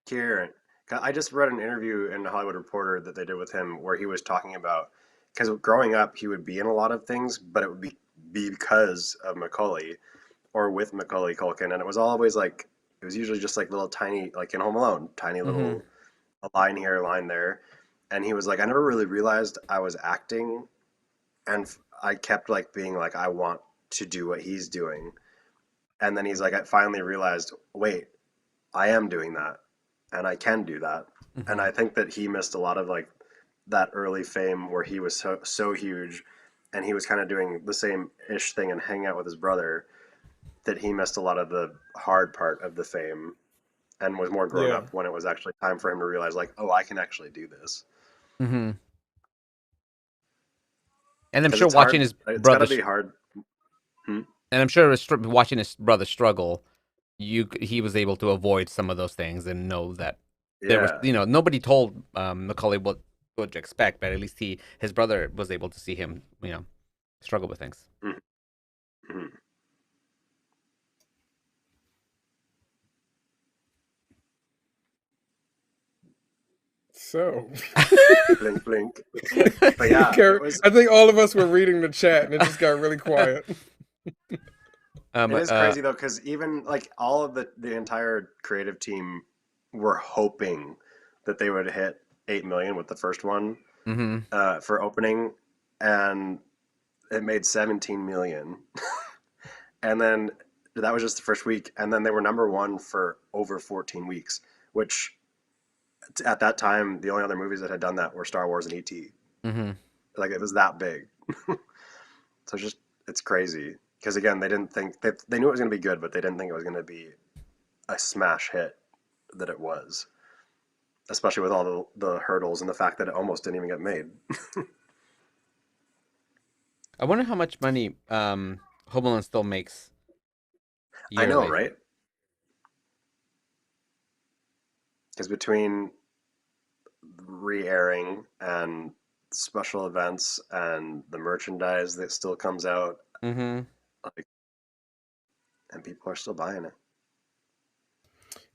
Speaker 3: Kieran, I just read an interview in the Hollywood Reporter that they did with him where he was talking about, because growing up he would be in a lot of things, but it would be because of Macaulay or with Macaulay Culkin, and it was always like it was usually just like little tiny, like in Home Alone, tiny little a line here, a line there, and he was like, I never really realized I was acting, and I kept like being like, I want to do what he's doing, and then he's like, I finally realized, wait, I am doing that, and I can do that. And I think that he missed a lot of like that early fame where he was so huge, and he was kind of doing the same ish thing and hanging out with his brother, that he missed a lot of the hard part of the fame, and was more grown
Speaker 2: Yeah.
Speaker 3: up when it was actually time for him to realize like, oh, I can actually do this.
Speaker 1: Mm-hmm. And I'm
Speaker 3: 'Cause
Speaker 1: sure
Speaker 3: it's
Speaker 1: watching
Speaker 3: hard.
Speaker 1: his
Speaker 3: It's got
Speaker 1: brother,
Speaker 3: to be hard. Hmm?
Speaker 1: and I'm sure watching his brother struggle, he was able to avoid some of those things and know that there was,
Speaker 3: Yeah.
Speaker 1: nobody told Macaulay what to expect, but at least his brother was able to see him, struggle with things.
Speaker 3: Mm-hmm.
Speaker 2: So,
Speaker 3: blink, blink. But yeah, it was.
Speaker 2: I think all of us were reading the chat, and it just got really quiet.
Speaker 3: It is crazy though, because even like all of the entire creative team were hoping that they would hit 8 million with the first one for opening, and it made 17 million. And then that was just the first week, and then they were number one for over 14 weeks, which at that time the only other movies that had done that were Star Wars and E.T. Like it was that big. So it's crazy. Because again, they didn't think they knew it was going to be good, but they didn't think it was going to be a smash hit that it was, especially with all the hurdles and the fact that it almost didn't even get made.
Speaker 1: I wonder how much money Home Alone still makes yearly.
Speaker 3: I know, right? Because between re-airing and special events and the merchandise that still comes out, like, and people are still buying it.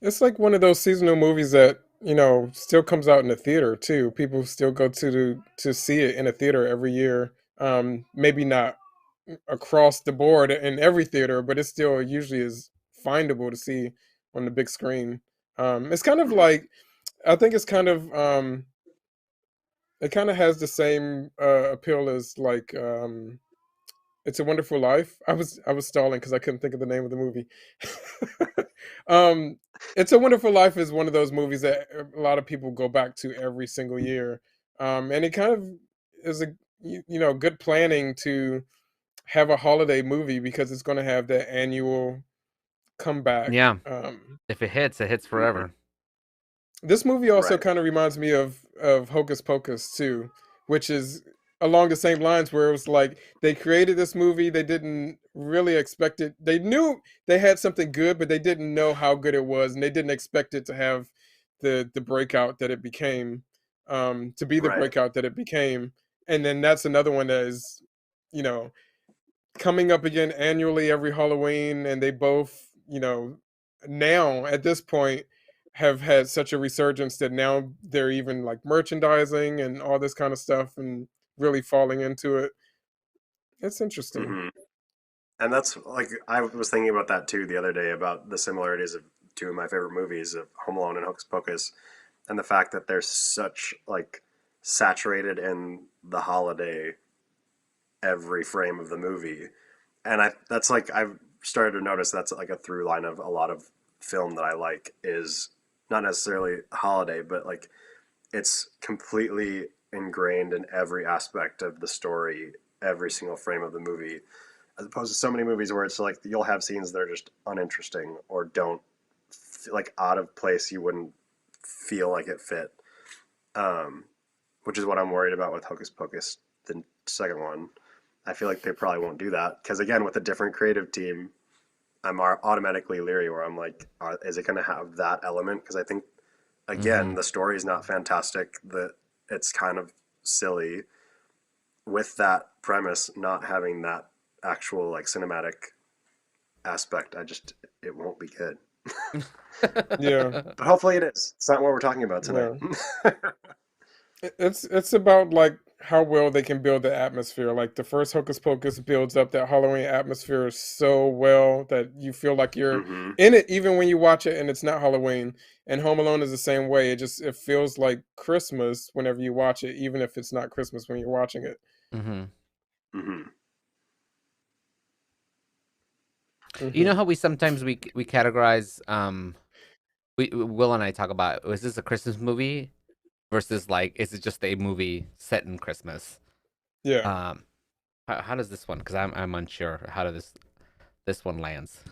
Speaker 2: It's like one of those seasonal movies that still comes out in the theater too. People still go to see it in a theater every year. Maybe not across the board in every theater, but it still usually is findable to see on the big screen. It's kind of like, I think it's kind of it kind of has the same appeal as like It's a Wonderful Life. I was stalling because I couldn't think of the name of the movie. It's a Wonderful Life is one of those movies that a lot of people go back to every single year, and it kind of is a good planning to have a holiday movie because it's going to have that annual comeback.
Speaker 1: Yeah, if it hits forever.
Speaker 2: This movie also
Speaker 3: Right.
Speaker 2: kind of reminds me of Hocus Pocus too, which is along the same lines where it was like they created this movie, they didn't really expect it. They knew they had something good, but they didn't know how good it was, and they didn't expect it to have the breakout that it became, to be the
Speaker 3: Right.
Speaker 2: breakout that it became. And then that's another one that is, coming up again annually every Halloween, and they both, now at this point have had such a resurgence that now they're even like merchandising and all this kind of stuff and really falling into it. It's interesting.
Speaker 3: Mm-hmm. And that's like I was thinking about that too the other day about the similarities of two of my favorite movies of Home Alone and Hocus Pocus, and the fact that they're such like saturated in the holiday every frame of the movie. And that's like I've started to notice that's like a through line of a lot of film that I like is not necessarily holiday, but like it's completely ingrained in every aspect of the story, every single frame of the movie, as opposed to so many movies where it's like you'll have scenes that are just uninteresting or don't like out of place. You wouldn't feel like it fit, which is what I'm worried about with Hocus Pocus, the second one. I feel like they probably won't do that because again, with a different creative team, I'm automatically leery where I'm like, is it going to have that element? Because I think again, the story is not fantastic. That it's kind of silly with that premise not having that actual like cinematic aspect. It won't be good.
Speaker 2: Yeah.
Speaker 3: But hopefully it is. It's not what we're talking about tonight.
Speaker 2: Yeah. It's about like how well they can build the atmosphere. Like the first Hocus Pocus builds up that Halloween atmosphere so well that you feel like you're
Speaker 3: hmm
Speaker 2: in it even when you watch it and it's not Halloween. And Home Alone is the same way. It feels like Christmas whenever you watch it, even if it's not Christmas when you're watching it.
Speaker 1: hmm
Speaker 3: hmm
Speaker 1: You know
Speaker 2: Hmm.
Speaker 1: how we sometimes we categorize we Will and I talk about, is this a Christmas movie versus like, is it just a movie set in Christmas?
Speaker 2: Yeah.
Speaker 1: Um, how does this one? Because I'm unsure how this one lands,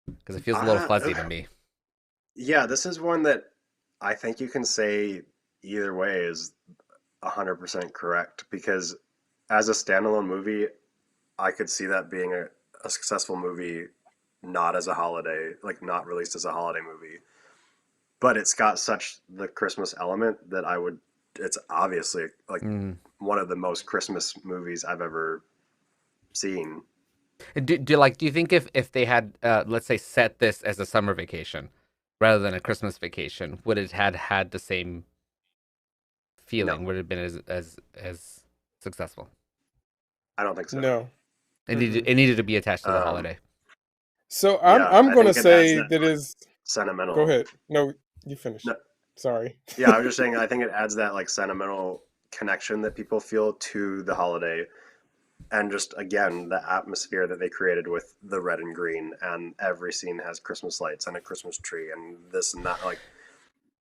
Speaker 1: because it feels a little
Speaker 3: Uh,
Speaker 1: fuzzy to me.
Speaker 3: yeah, this is one that I think you can say either way is 100% correct because as a standalone movie, I could see that being a successful movie, not as a holiday, like not released as a holiday movie. But it's got such the Christmas element that it's obviously like
Speaker 1: Mm.
Speaker 3: one of the most Christmas movies I've ever seen.
Speaker 1: And do you think if they had let's say set this as a summer vacation rather than a Christmas vacation, would it had the same
Speaker 3: No,
Speaker 1: feeling? Would it have been as successful?
Speaker 3: I don't think so.
Speaker 2: No. Mm-mm.
Speaker 1: It needed to be attached to the
Speaker 3: Um,
Speaker 1: holiday.
Speaker 2: So I'm
Speaker 3: yeah,
Speaker 2: I'm
Speaker 3: I
Speaker 2: gonna
Speaker 3: think it adds
Speaker 2: say
Speaker 3: that
Speaker 2: that
Speaker 3: like
Speaker 2: is go
Speaker 3: sentimental.
Speaker 2: ahead. No, you finish.
Speaker 3: No,
Speaker 2: Sorry.
Speaker 3: yeah, I was just saying I think it adds that like sentimental connection that people feel to the holiday and just again the atmosphere that they created with the red and green and every scene has Christmas lights and a Christmas tree and this and that like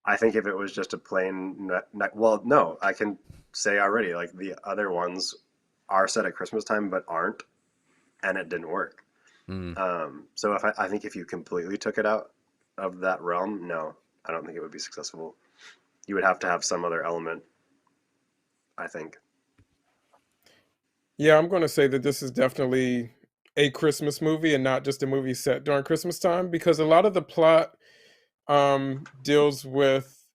Speaker 3: I think if it was just a plain well no I can say already like the other ones are set at Christmas time but aren't and it didn't work.
Speaker 1: Mm.
Speaker 3: So I think if you completely took it out of that realm, no, I don't think it would be successful. You would have to have some other element, I think.
Speaker 2: Yeah, I'm gonna say that this is definitely a Christmas movie and not just a movie set during Christmas time because a lot of the plot deals with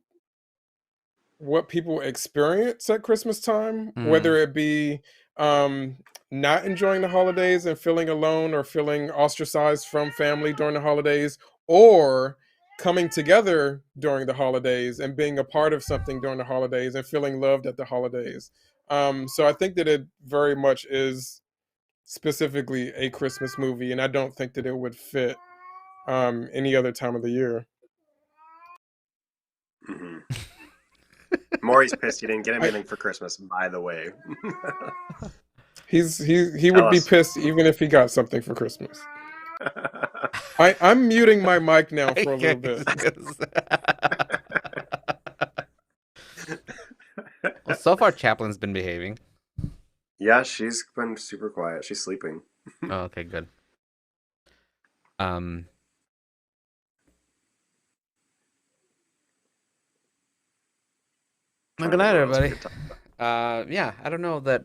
Speaker 2: what people experience at Christmas time,
Speaker 1: Mm.
Speaker 2: whether it be um, not enjoying the holidays and feeling alone or feeling ostracized from family during the holidays, or coming together during the holidays and being a part of something during the holidays and feeling loved at the holidays. So I think that it very much is specifically a Christmas movie, and I don't think that it would fit any other time of the year.
Speaker 3: hmm Maury's pissed he didn't get him
Speaker 2: I,
Speaker 3: anything for Christmas, by the way.
Speaker 2: he
Speaker 3: Tell
Speaker 2: would be
Speaker 3: us.
Speaker 2: pissed even if he got something for Christmas. I'm muting my mic now for a little bit.
Speaker 1: Well, so far Chaplin's been behaving.
Speaker 3: Yeah, she's been super quiet. She's sleeping.
Speaker 1: Oh, okay, good. Um,
Speaker 3: Trying
Speaker 1: good
Speaker 3: to think
Speaker 1: night,
Speaker 3: what else we
Speaker 1: everybody.
Speaker 3: could talk about.
Speaker 1: Yeah, I don't know that.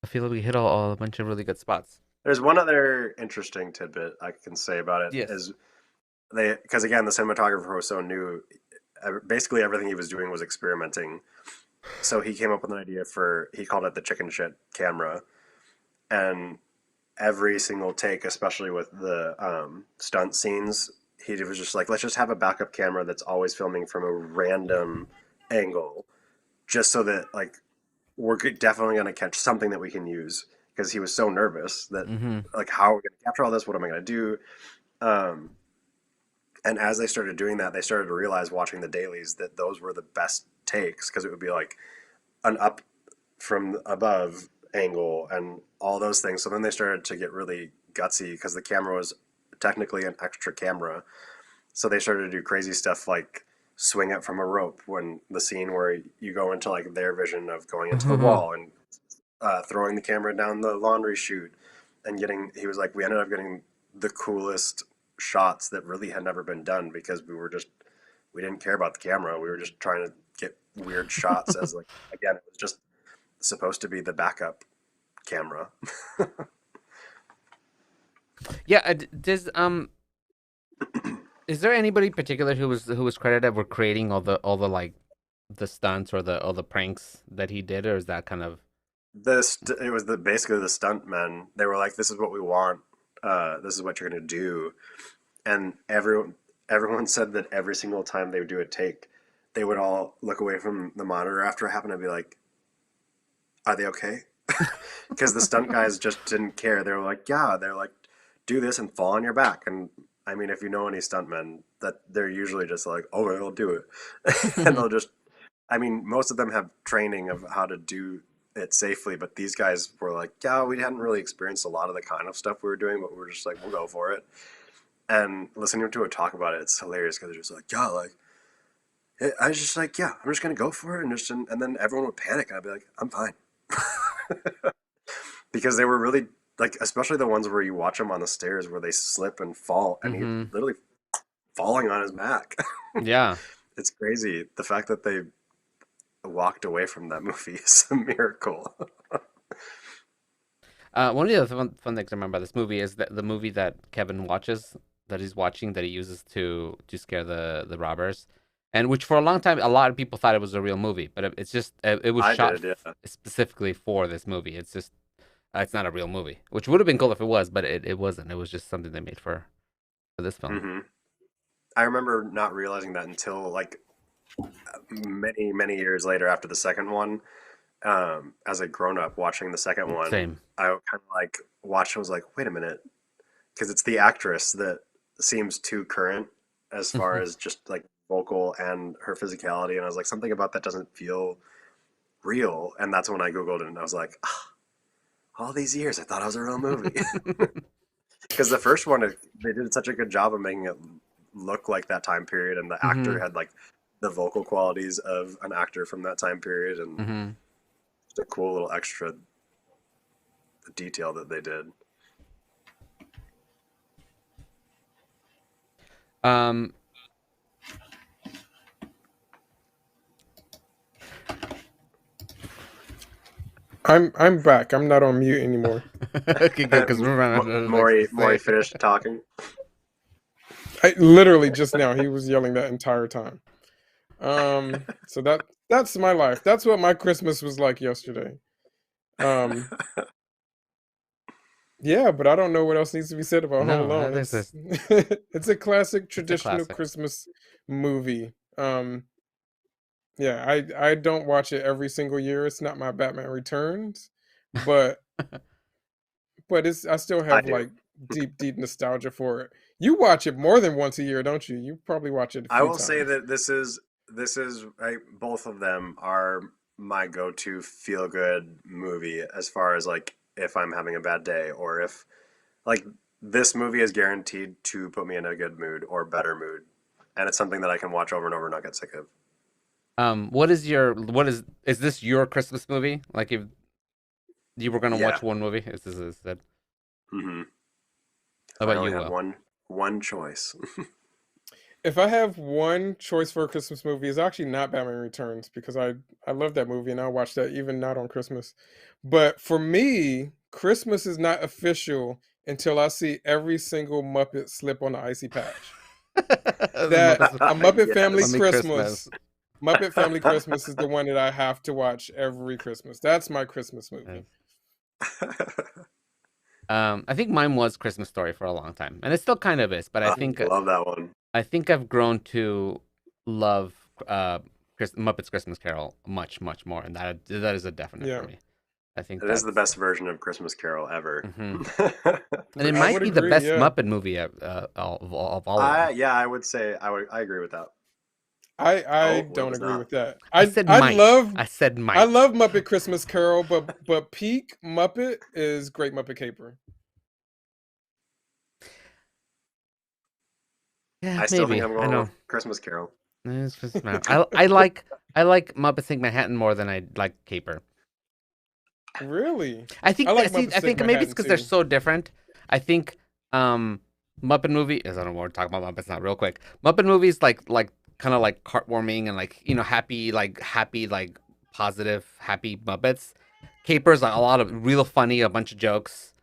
Speaker 1: I feel like we hit all a bunch of really good spots.
Speaker 3: There's one other interesting tidbit I can say about it
Speaker 1: Yes.
Speaker 3: is because again the cinematographer was so new. Basically everything he was doing was experimenting. So he came up with an idea he called it the chicken shit camera, and every single take, especially with the stunt scenes, he was just like, let's just have a backup camera that's always filming from a random angle, just so that like we're definitely going to catch something that we can use. Because he was so nervous that
Speaker 1: Mm-hmm.
Speaker 3: like, how are we going to capture all this? What am I going to do? Um, and as they started doing that, they started to realize watching the dailies that those were the best takes because it would be like an up from above angle and all those things. So then they started to get really gutsy because the camera was technically an extra camera. So they started to do crazy stuff like swing it from a rope when the scene where you go into like their vision of going into the wall and throwing the camera down the laundry chute and he was like, we ended up getting the coolest shots that really had never been done because we didn't care about the camera. We were just trying to get weird shots as like, again, it was just supposed to be the backup camera.
Speaker 1: Yeah. Does is there anybody particular who was credited for creating all the like the stunts or the pranks that he did, or is that kind of
Speaker 3: It was basically the stunt men. They were like, "This is what we want. This is what you're gonna do." and everyone said that every single time they would do a take, they would all look away from the monitor after it happened and be like, "Are they okay?" Because the stunt guys just didn't care. They were like, "Yeah," they're like, "Do this and fall on your back." And I mean, if you know any stuntmen, that they're usually just like, "Oh, they'll do it," and they'll just. I mean, most of them have training of how to do it safely, but these guys were like, "Yeah, we hadn't really experienced a lot of the kind of stuff we were doing, but we were just like, we'll go for it." And listening to her talk about it, it's hilarious because they're just like, "Yeah, like." I was just like, "Yeah, I'm just gonna go for it," and then everyone would panic, and I'd be like, "I'm fine," because they were really like, especially the ones where you watch them on the stairs where they slip and fall, and he's literally falling on his back.
Speaker 1: Yeah,
Speaker 3: it's crazy. The fact that they walked away from that movie is a miracle.
Speaker 1: One of the other fun things I remember about this movie is that the movie that Kevin watches, that he's watching, that he uses to scare the robbers, and which for a long time a lot of people thought it was a real movie, but it's just it was shot specifically for this movie. It's just it's not a real movie, which would have been cool if it was, but it wasn't. It was just something they made for this film.
Speaker 3: I remember not realizing that until like many years later after the second one. As a grown up watching the second one,
Speaker 1: Same.
Speaker 3: I kind of like watched and was like, wait a minute, because it's the actress that seems too current as far as just like vocal and her physicality, and I was like, something about that doesn't feel real, and that's when I googled it, and I was like, all these years I thought it was a real movie, because the first one they did such a good job of making it look like that time period, and the actor had like the vocal qualities of an actor from that time period, and just a cool little extra detail that they did.
Speaker 2: I'm back. I'm not on mute anymore.
Speaker 1: Okay, good, because we're running.
Speaker 3: Maury finished talking.
Speaker 2: I literally just now he was yelling that entire time. So that's my life. That's what my Christmas was like yesterday. Yeah, but I don't know what else needs to be said about Home Alone. It's a classic traditional Christmas movie. Yeah, I don't watch it every single year. It's not my Batman Returns, but I still have like deep nostalgia for it. You watch it more than once a year, don't you? You probably watch it a few
Speaker 3: I will
Speaker 2: times.
Speaker 3: say that this is both of them are my go-to feel-good movie as far as like if I'm having a bad day, or if like this movie is guaranteed to put me in a good mood or better mood, and it's something that I can watch over and over and not get sick of.
Speaker 1: Is this your Christmas movie? Like if you were gonna watch one movie, is that?
Speaker 3: Mm-hmm.
Speaker 1: How about
Speaker 3: I only
Speaker 1: you?
Speaker 3: have one choice.
Speaker 2: If I have one choice for a Christmas movie, it's actually not Batman Returns, because I love that movie and I watch that even not on Christmas. But for me, Christmas is not official until I see every single Muppet slip on the icy patch. That a Muppet Family Christmas. Muppet Family Christmas is the one that I have to watch every Christmas. That's my Christmas movie.
Speaker 1: I think mine was Christmas Story for a long time, and it still kind of is. But I think
Speaker 3: love that one.
Speaker 1: I think I've grown to love Muppets Christmas Carol much more, and that is a definite for me. I think
Speaker 3: it is the best version of Christmas Carol ever,
Speaker 1: and it might be the best Muppet movie of all of them.
Speaker 3: Yeah, I would say I agree with that.
Speaker 2: I don't agree with that.
Speaker 1: I said might.
Speaker 2: I love Muppet Christmas Carol, but peak Muppet is Great Muppet Caper.
Speaker 1: Yeah,
Speaker 3: I still think I'm going with Christmas Carol.
Speaker 1: It's just, I like Muppets Take Manhattan more than I like Caper.
Speaker 2: Really?
Speaker 1: I think maybe it's because they're so different. I think Muppet movie. I don't know what we're talking about Muppets now. Real quick, Muppet movies like kind of like heartwarming and like happy positive happy Muppets. Caper's like a lot of real funny, a bunch of jokes.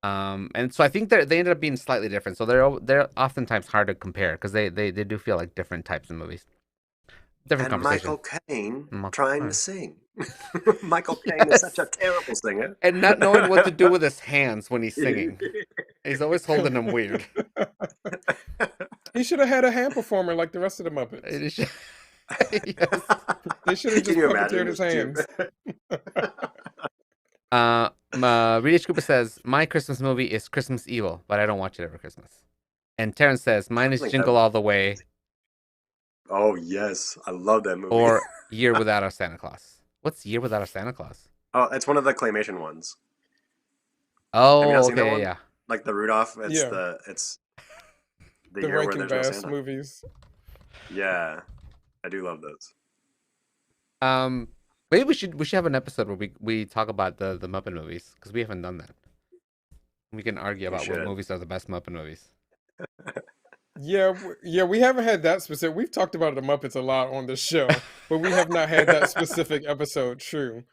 Speaker 1: And so I think they ended up being slightly different. So they're oftentimes hard to compare because they do feel like different types of movies. Different
Speaker 3: And
Speaker 1: conversation.
Speaker 3: Michael Caine
Speaker 1: Mm,
Speaker 3: trying
Speaker 1: alright.
Speaker 3: to sing. Michael Caine is such a terrible singer.
Speaker 1: And not knowing what to do with his hands when he's singing. He's always holding them weird.
Speaker 2: He should have had a hand performer like the rest of the Muppets.
Speaker 1: Yes.
Speaker 2: They should have
Speaker 3: Can
Speaker 2: just
Speaker 3: you
Speaker 2: puppeteered
Speaker 3: imagine
Speaker 2: his
Speaker 3: this
Speaker 2: hands.
Speaker 1: Rita Cooper says, my Christmas movie is Christmas Evil, but I don't watch it every Christmas. And Terrence says, mine is Jingle All the Way.
Speaker 3: Oh, yes. I love that movie.
Speaker 1: Or Year Without a Santa Claus. What's Year Without a Santa Claus?
Speaker 3: Oh, it's one of the claymation ones.
Speaker 1: Oh,
Speaker 3: Have you not seen that
Speaker 1: okay,
Speaker 3: one?
Speaker 1: yeah.
Speaker 3: Like the Rudolph. It's
Speaker 2: Yeah.
Speaker 3: the
Speaker 2: The
Speaker 3: year where
Speaker 2: Rankin
Speaker 3: there's no
Speaker 2: Bass
Speaker 3: Santa.
Speaker 2: movies.
Speaker 3: Yeah, I do love those.
Speaker 1: Maybe we should have an episode where we talk about the Muppet movies, because we haven't done that. We can argue about what movies are the best Muppet movies.
Speaker 2: Yeah, we haven't had that specific. We've talked about the Muppets a lot on this show, but we have not had that specific episode. True.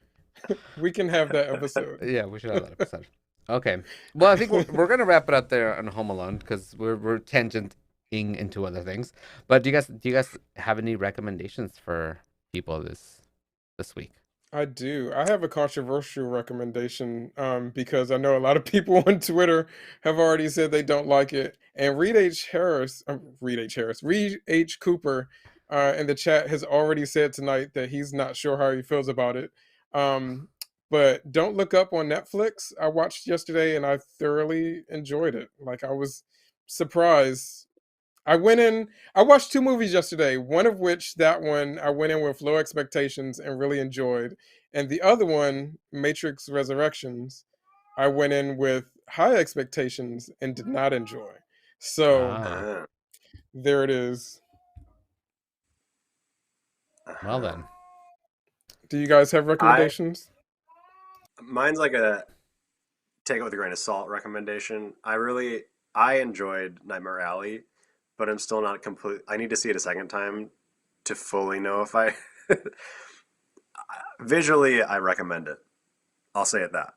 Speaker 2: We can have that episode.
Speaker 1: Yeah, we should have that episode. Okay. Well, I think we're gonna wrap it up there on Home Alone, because we're tangenting into other things. But do you guys have any recommendations for people this week?
Speaker 2: I do. I have a controversial recommendation because I know a lot of people on Twitter have already said they don't like it. And Reed H. Cooper in the chat has already said tonight that he's not sure how he feels about it. But Don't Look Up on Netflix, I watched yesterday and I thoroughly enjoyed it. Like, I was surprised. I watched 2 movies yesterday, one of which, that one, I went in with low expectations and really enjoyed. And the other one, Matrix Resurrections, I went in with high expectations and did not enjoy. So there it is.
Speaker 1: Well then.
Speaker 2: Do you guys have recommendations?
Speaker 3: Mine's like a take it with a grain of salt recommendation. I enjoyed Nightmare Alley, but I'm still not complete. I need to see it a second time to fully know if I visually I recommend it. I'll say that.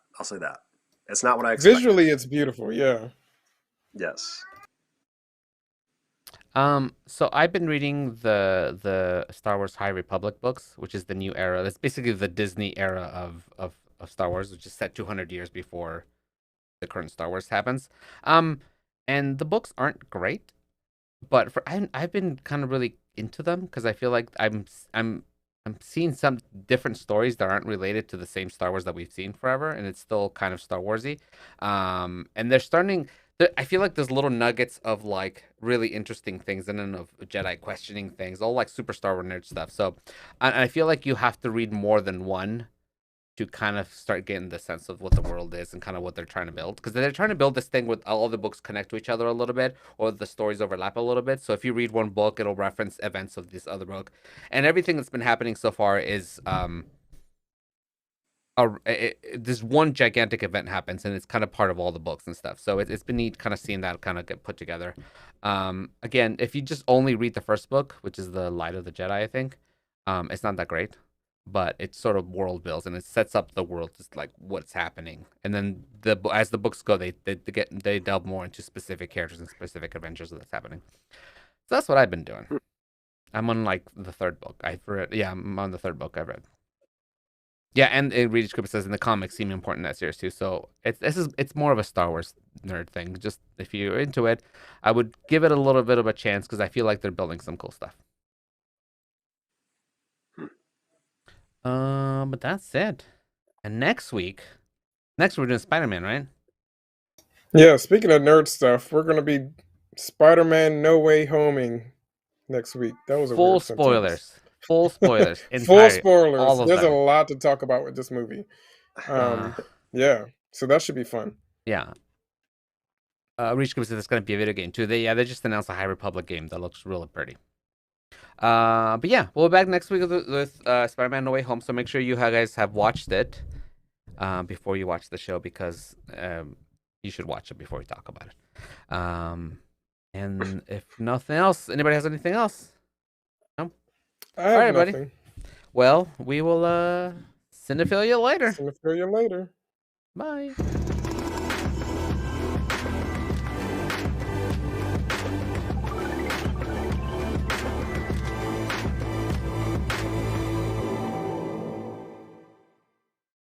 Speaker 3: It's not what I expected.
Speaker 2: Visually, it's beautiful. Yeah.
Speaker 3: Yes.
Speaker 1: So I've been reading the Star Wars High Republic books, which is the new era. That's basically the Disney era of Star Wars, which is set 200 years before the current Star Wars happens. And the books aren't great, but I've been kind of really into them because I feel like I'm seeing some different stories that aren't related to the same Star Wars that we've seen forever, and it's still kind of Star Warsy. And they're starting. I feel like there's little nuggets of like really interesting things, and then of Jedi questioning things, all like super Star Wars nerd stuff. So, I feel like you have to read more than one to kind of start getting the sense of what the world is and kind of what they're trying to build. Because they're trying to build this thing with all the books connect to each other a little bit, or the stories overlap a little bit. So if you read one book, it'll reference events of this other book, and everything that's been happening so far is this one gigantic event happens, and it's kind of part of all the books and stuff. So it's been neat kind of seeing that kind of get put together. Again, if you just only read the first book, which is the Light of the Jedi, I think, it's not that great, but it sort of world builds and it sets up the world, just like what's happening. And then as the books go, they delve more into specific characters and specific adventures that's happening. So that's what I've been doing. I'm on like the 3rd book I've read. Yeah, I'm on the 3rd book I've read. Yeah, and Reed Cooper says in the comics seem important in that series too. So it's more of a Star Wars nerd thing. Just if you're into it, I would give it a little bit of a chance because I feel like they're building some cool stuff. But that's it. And next week we're doing Spider-Man, right?
Speaker 2: Yeah. Speaking of nerd stuff, we're gonna be Spider-Man No Way Homing next week. That was a
Speaker 1: full
Speaker 2: weird
Speaker 1: spoilers.
Speaker 2: Sentence.
Speaker 1: Full spoilers.
Speaker 2: Full spoilers.
Speaker 1: All of
Speaker 2: There's
Speaker 1: them.
Speaker 2: a lot to talk about with this movie. Yeah, so that should be fun.
Speaker 1: Yeah. Reach Cooper says it's going to be a video game too. They just announced a High Republic game that looks really pretty. But yeah, we'll be back next week with Spider-Man No Way Home. So make sure you guys have watched it before you watch the show, because you should watch it before we talk about it. And if nothing else, anybody has anything else? No.
Speaker 2: I have
Speaker 1: everybody.
Speaker 2: nothing.
Speaker 1: Well, we will Cinephilia later.
Speaker 2: Cinephilia later.
Speaker 1: Bye.